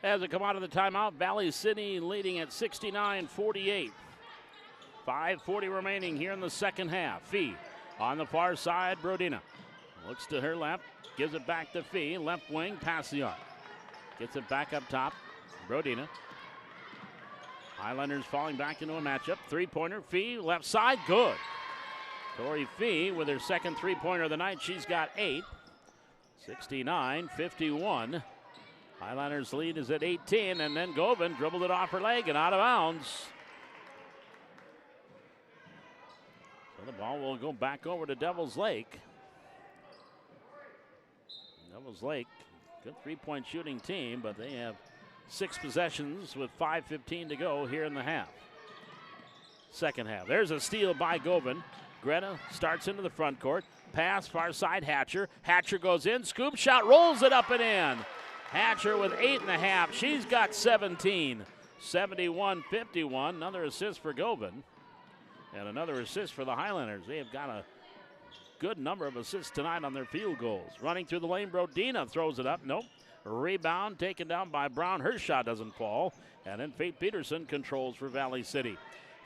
As they come out of the timeout, Valley City leading at 69-48. 5:40 remaining here in the second half. Fee on the far side, Brodina. Looks to her left, gives it back to Fee. Left wing, pass the arc. Gets it back up top, Brodina. Highlanders falling back into a matchup. Three-pointer, Fee, left side, good. Tori Fee with her second three-pointer of the night. She's got 8. 69-51. Highlanders lead is at 18, and then Govan dribbled it off her leg and out of bounds. So the ball will go back over to Devils Lake. Devils Lake, good three-point shooting team, but they have 6 possessions with 5:15 to go here in the half. Second half. There's a steal by Govan. Greta starts into the front court. Pass, far side, Hatcher. Hatcher goes in, scoop shot, rolls it up and in. Hatcher with 8.5. She's got 17. 71-51. Another assist for Govan. And another assist for the Highlanders. They have got a good number of assists tonight on their field goals. Running through the lane, Brodina throws it up. Nope. Rebound taken down by Brown. Her shot doesn't fall. And then Faith Peterson controls for Valley City.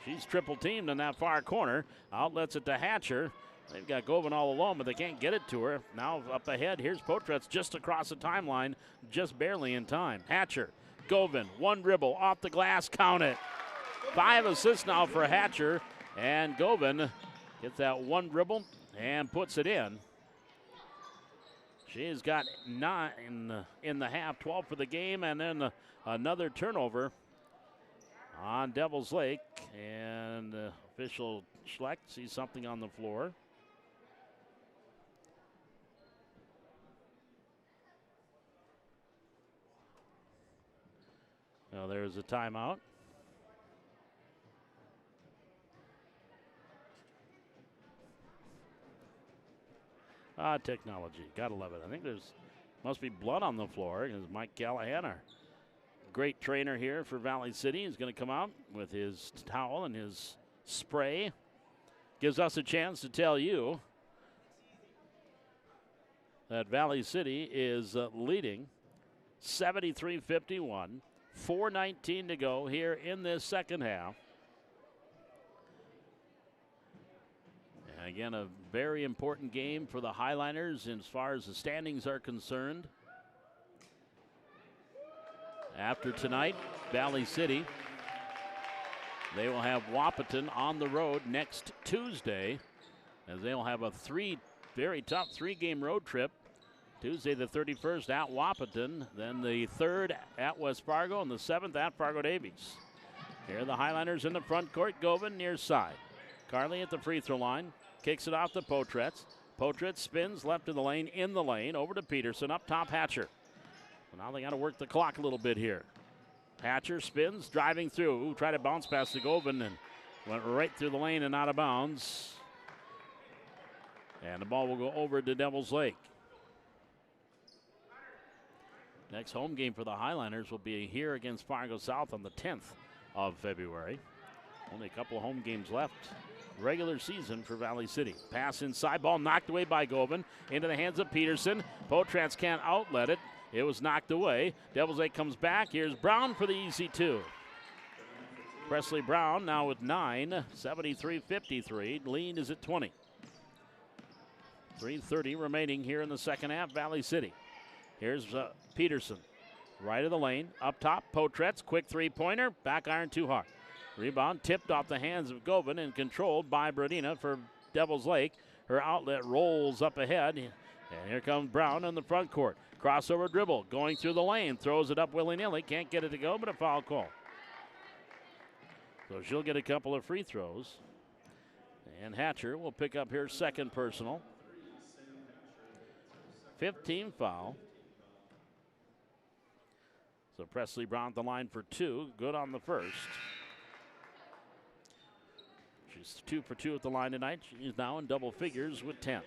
She's triple teamed in that far corner. Outlets it to Hatcher. They've got Govan all alone, but they can't get it to her. Now up ahead, here's Potratz just across the timeline, just barely in time. Hatcher, Govan, one dribble, off the glass, count it. 5 assists now for Hatcher, and Govan gets that one dribble and puts it in. She's got 9 in the half, 12 for the game, and then another turnover on Devils Lake, and official Schlecht sees something on the floor. Well, there's a timeout. Technology. Gotta love it. I think must be blood on the floor because Mike Callahan, our great trainer here for Valley City, is going to come out with his towel and his spray. Gives us a chance to tell you that Valley City is leading 73-51. 4:19 to go here in this second half. And again, a very important game for the Highliners as far as the standings are concerned. After tonight, Valley City, they will have Wahpeton on the road next Tuesday, as they will have a very tough three-game road trip. Tuesday the 31st at Wahpeton, then the 3rd at West Fargo, and the 7th at Fargo Davies. Here are the Highliners in the front court. Govan near side. Carley at the free throw line. Kicks it off to Potretz. Potretz spins left of the lane, in the lane, over to Peterson, up top Hatcher. So now they got to work the clock a little bit here. Hatcher spins, driving through. Tried to bounce past the Govan and went right through the lane and out of bounds. And the ball will go over to Devil's Lake. Next home game for the Highliners will be here against Fargo South on the 10th of February. Only a couple of home games left. Regular season for Valley City. Pass inside, ball knocked away by Govan. Into the hands of Peterson. Potratz can't outlet it. It was knocked away. Devil's Lake comes back. Here's Brown for the easy two. Presley Brown now with 9, 73-53. Lead is at 20. 3:30 remaining here in the second half. Valley City. Here's Peterson, right of the lane, up top, Potretz, quick three-pointer, back iron too hard. Rebound tipped off the hands of Govan and controlled by Brodina for Devil's Lake. Her outlet rolls up ahead, and here comes Brown in the front court. Crossover dribble, going through the lane, throws it up willy-nilly, can't get it to go, but a foul call. So she'll get a couple of free throws, and Hatcher will pick up her second personal. 15 foul. So Presley Brown at the line for 2. Good on the first. She's 2 for 2 at the line tonight. She's now in double figures with 10.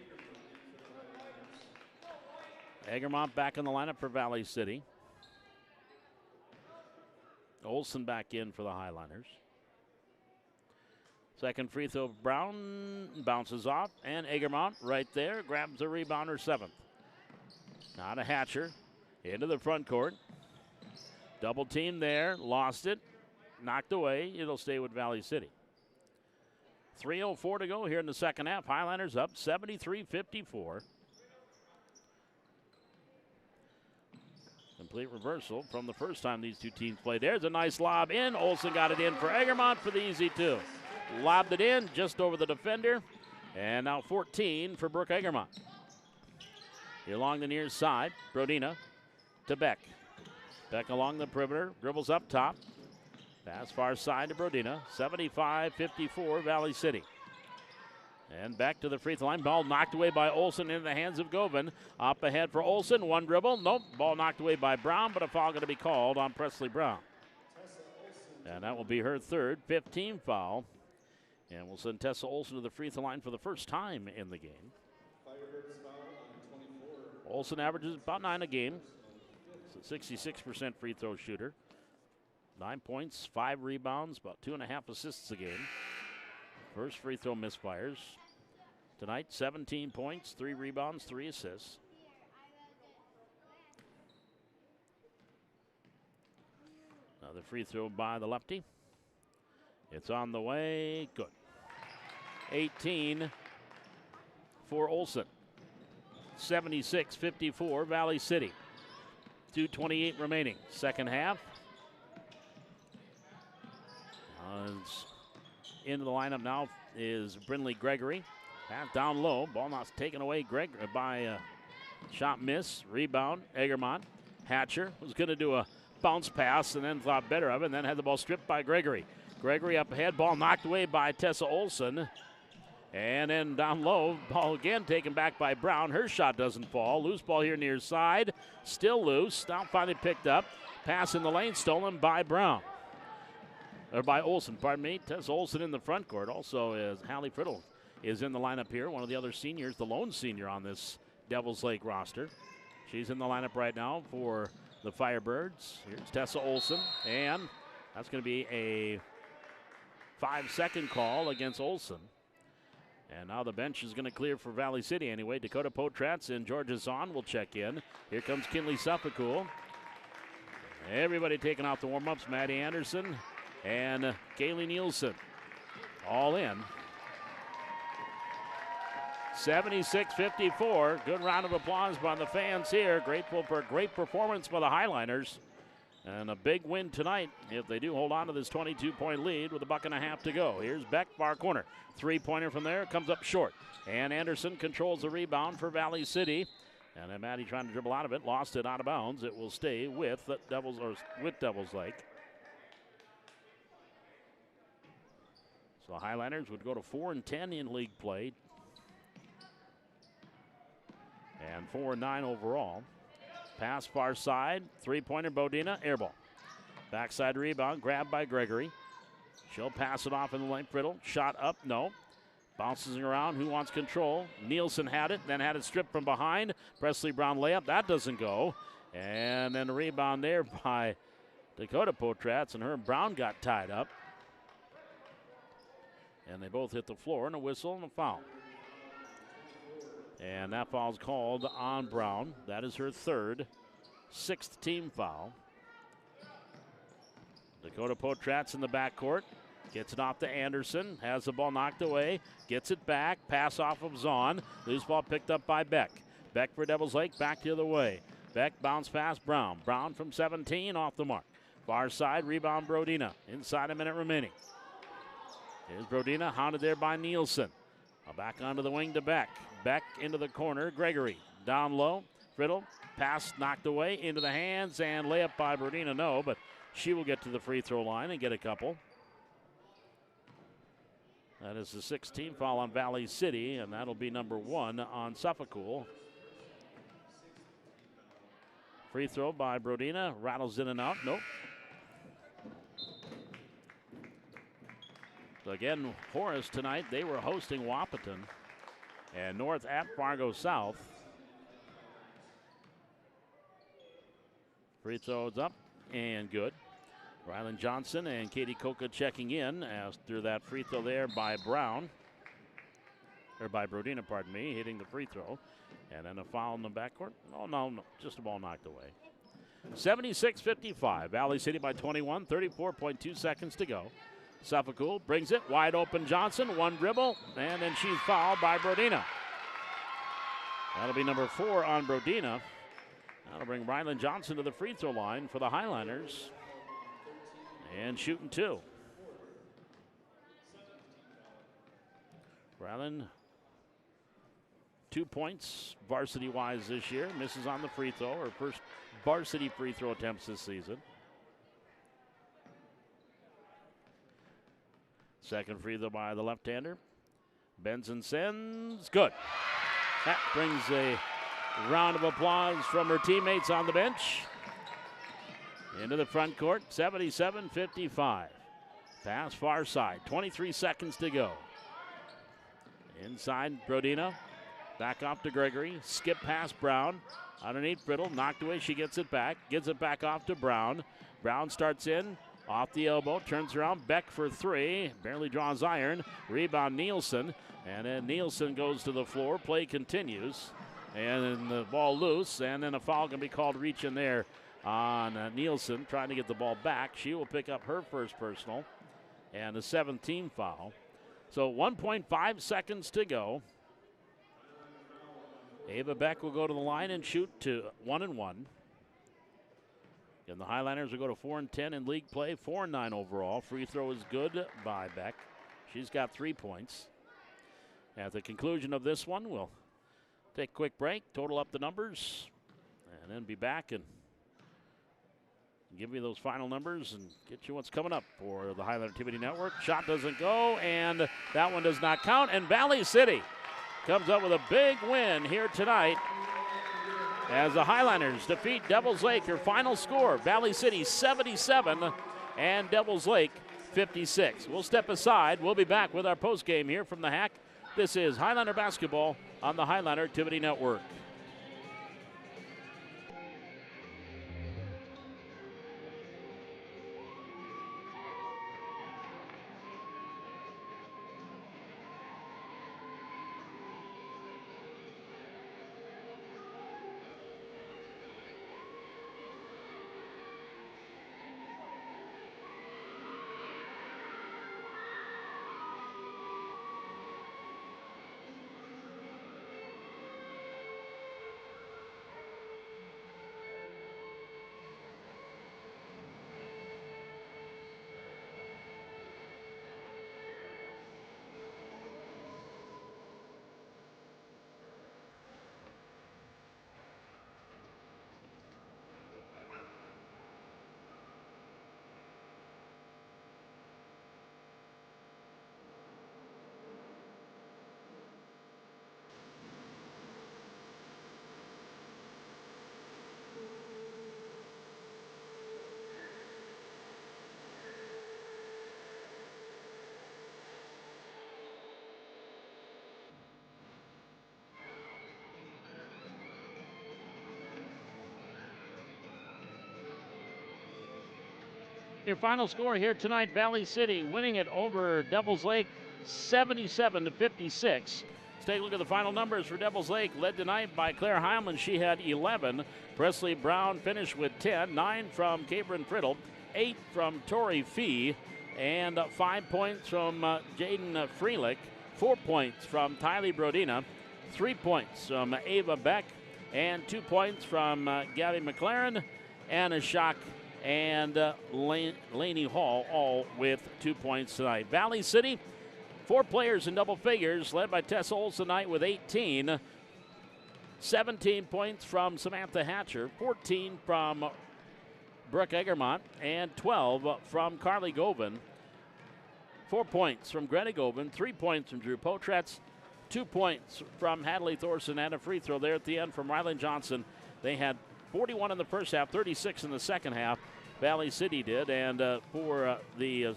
Egermont back in the lineup for Valley City. Olson back in for the Highliners. Second free throw, Brown bounces off, and Egermont right there grabs the rebound, her 7th. Now to Hatcher, into the front court. Double team there, lost it, knocked away. It'll stay with Valley City. 3:04 to go here in the second half. Highliners up 73-54. Complete reversal from the first time these two teams played. There's a nice lob in. Olson got it in for Egermont for the easy 2. Lobbed it in just over the defender. And now 14 for Brooke Egermont. Here along the near side, Brodina to Beck. Beck along the perimeter, dribbles up top. Pass far side to Brodina. 75-54 Valley City. And back to the free throw line. Ball knocked away by Olson into the hands of Govan. Up ahead for Olson. One dribble. Nope. Ball knocked away by Brown, but a foul going to be called on Presley Brown. And that will be her third, 15 foul. And we'll send Tessa Olson to the free throw line for the first time in the game. Olson averages about 9 a game. It's a 66% free throw shooter. 9 points, 5 rebounds, about 2.5 assists a game. First free throw misfires. Tonight, 17 points, 3 rebounds, 3 assists. Another free throw by the lefty. It's on the way. Good. 18 for Olson. 76-54 Valley City. 2:28 remaining. Second half. Into the lineup now is Brinley Gregory. Pass down low. Ball not taken away by shot miss. Rebound. Egermont. Hatcher was going to do a bounce pass and then thought better of it and then had the ball stripped by Gregory. Gregory up ahead. Ball knocked away by Tessa Olson. And then down low, ball again taken back by Brown. Her shot doesn't fall. Loose ball here near side. Still loose. Now finally picked up. Pass in the lane, stolen by Brown. Or by Olson, pardon me. Tess Olson in the front court. Also, as Hallie Priddle is in the lineup here, one of the other seniors, the lone senior on this Devils Lake roster. She's in the lineup right now for the Firebirds. Here's Tessa Olson, and that's going to be a 5-second call against Olson. And now the bench is going to clear for Valley City anyway. Dakota Potratz and Georgia Zahn will check in. Here comes Kinley Suffolk. Everybody taking off the warm-ups. Maddie Anderson and Kaylee Nielsen all in. 76-54. Good round of applause by the fans here. Grateful for a great performance by the Highliners. And a big win tonight if they do hold on to this 22-point lead with a buck and a half to go. Here's Beck, far corner. Three-pointer from there, comes up short. And Anderson controls the rebound for Valley City. And then Maddie trying to dribble out of it, lost it out of bounds. It will stay with the Devils Lake. So the Highliners would go to 4-10 in league play. And 4-9 overall. Pass far side, three-pointer Bodina, air ball. Backside rebound, grabbed by Gregory. She'll pass it off in the lane. Priddle, shot up, no. Bounces around, who wants control? Nielsen had it, then had it stripped from behind. Presley Brown layup, that doesn't go. And then the rebound there by Dakota Potratz, and her and Brown got tied up. And they both hit the floor, and a whistle and a foul. And that foul's called on Brown. That is her third, sixth team foul. Dakota Potratz in the backcourt. Gets it off to Anderson. Has the ball knocked away. Gets it back. Pass off of Zahn. Loose ball picked up by Beck. Beck for Devils Lake. Back the other way. Beck bounce past Brown. Brown from 17 off the mark. Far side. Rebound Brodina. Inside a minute remaining. Here's Brodina. Hounded there by Nielsen. Back onto the wing to Beck. Beck into the corner. Gregory down low. Friddle. Pass knocked away into the hands and layup by Brodina. No, but she will get to the free throw line and get a couple. That is the 16th foul on Valley City, and that'll be number 1 on Suffolk. Free throw by Brodina. Rattles in and out. Nope. So again, Horace tonight, they were hosting Wahpeton. And North at Fargo South. Free throws up and good. Rylan Johnson and Katie Coca checking in after that free throw there by Brown. Or by Brodina, pardon me, hitting the free throw. And then a foul in the backcourt. Oh, no, just a ball knocked away. 76-55. Valley City by 21, 34.2 seconds to go. Suffolk brings it, wide open Johnson, one dribble, and then she's fouled by Brodina. That'll be number 4 on Brodina. That'll bring Rylan Johnson to the free throw line for the Highliners. And shooting 2. Rylan, 2 points varsity-wise this year. Misses on the free throw, her first varsity free throw attempts this season. Second free throw by the left-hander. Benson sends. Good. That brings a round of applause from her teammates on the bench. Into the front court, 77-55. Pass far side, 23 seconds to go. Inside, Brodina. Back off to Gregory. Skip past Brown. Underneath Brittle, knocked away, she gets it back. Gives it back off to Brown. Brown starts in. Off the elbow, turns around, Beck for 3, barely draws iron. Rebound Nielsen, and then Nielsen goes to the floor. Play continues, and then the ball loose, and then a foul can be called reach in there on Nielsen, trying to get the ball back. She will pick up her first personal, and the 17th foul. So 1.5 seconds to go. Ava Beck will go to the line and shoot to 1-1. And the Highliners will go to 4-10 in league play, 4-9 overall. Free throw is good by Beck. She's got 3 points. At the conclusion of this one, we'll take a quick break, total up the numbers, and then be back and give you those final numbers and get you what's coming up for the Highliner TV Network. Shot doesn't go, and that one does not count. And Valley City comes up with a big win here tonight as the Highlanders defeat Devils Lake. Your final score, Valley City 77 and Devils Lake 56. We'll step aside. We'll be back with our postgame here from the Hack. This is Highlander basketball on the Highlander Activity Network. Your final score here tonight, Valley City winning it over Devils Lake 77 to 56. Let's take a look at the final numbers for Devils Lake. Led tonight by Claire Heilman. She had 11. Presley Brown finished with 10. 9 from Cabrin Friddle. 8 from Tori Fee. And 5 points from Jaden Freelick. 4 points from Tylee Brodina. 3 points from Ava Beck. And 2 points from Gabby McLaren. Anna Schock and Laney Hall, all with 2 points tonight. Valley City, 4 players in double figures, led by Tessa Olsen tonight with 18. 17 points from Samantha Hatcher, 14 from Brooke Egermont, and 12 from Carly Govan. 4 points from Greta Govan, 3 points from Drew Potretz, 2 points from Hadley Thorson, and a free throw there at the end from Rylan Johnson. They had 41 in the first half, 36 in the second half. Valley City did, and for the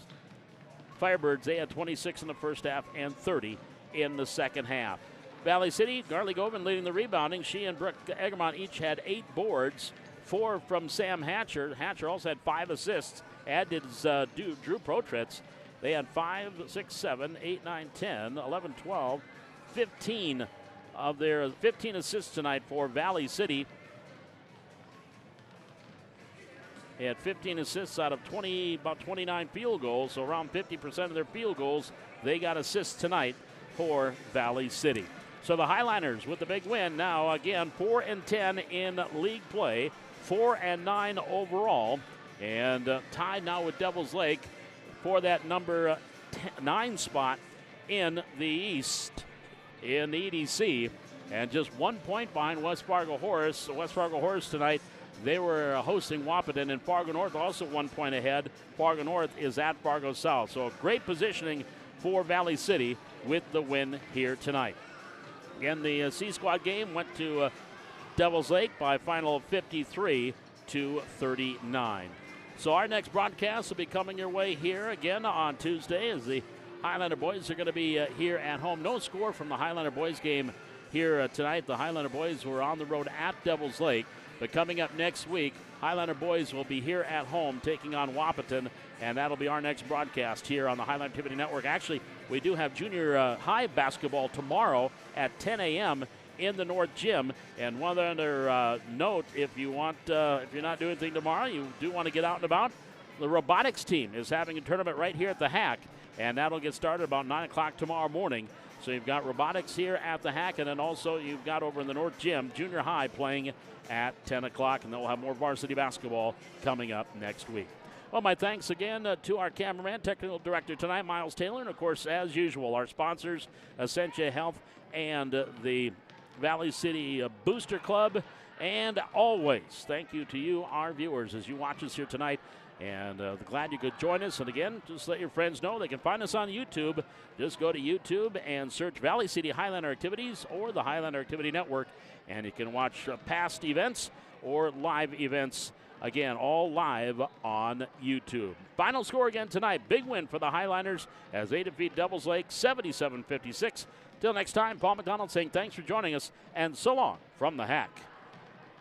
Firebirds, they had 26 in the first half and 30 in the second half. Valley City, Carly Govan leading the rebounding. She and Brooke Egermont each had 8 boards, 4 from Sam Hatcher. Hatcher also had 5 assists, as did Drew Potretz. They had 5, 6, 7, 8, 9, 10, 11, 12, 15 of their 15 assists tonight for Valley City. They had 15 assists out of about 29 field goals, so around 50% of their field goals, they got assists tonight for Valley City. So the Highlanders with the big win now, again, 4-10 in league play, 4-9 overall, and tied now with Devils Lake for that number 9 spot in the East in the EDC, and just 1 point behind West Fargo Horse. West Fargo Horse tonight, they were hosting Wahpeton, and Fargo North also 1 point ahead. Fargo North is at Fargo South. So great positioning for Valley City with the win here tonight. Again, the C Squad game went to Devils Lake by a final of 53 to 39. So our next broadcast will be coming your way here again on Tuesday as the Highlander boys are going to be here at home. No score from the Highlander boys game here tonight. The Highlander boys were on the road at Devils Lake. But coming up next week, Highlander boys will be here at home taking on Wahpeton, and that'll be our next broadcast here on the Highlander Activity Network. Actually, we do have junior high basketball tomorrow at 10 a.m. in the North Gym. And one other note, if you're not doing anything tomorrow, you do want to get out and about, the robotics team is having a tournament right here at the Hack, and that'll get started about 9 o'clock tomorrow morning. So you've got robotics here at the Hack, and then also you've got over in the North Gym, junior high playing at 10 o'clock, and they'll have more varsity basketball coming up next week. Well, my thanks again to our cameraman, technical director tonight, Miles Taylor, and of course, as usual, our sponsors, Essentia Health and the Valley City Booster Club. And always, thank you to you, our viewers, as you watch us here tonight. And glad you could join us. And again, just let your friends know they can find us on YouTube. Just go to YouTube and search Valley City Highlander Activities or the Highlander Activity Network. And you can watch past events or live events. Again, all live on YouTube. Final score again tonight. Big win for the Highlanders as they defeat Devils Lake 77-56. Till next time, Paul McDonald saying thanks for joining us and so long from the Hack.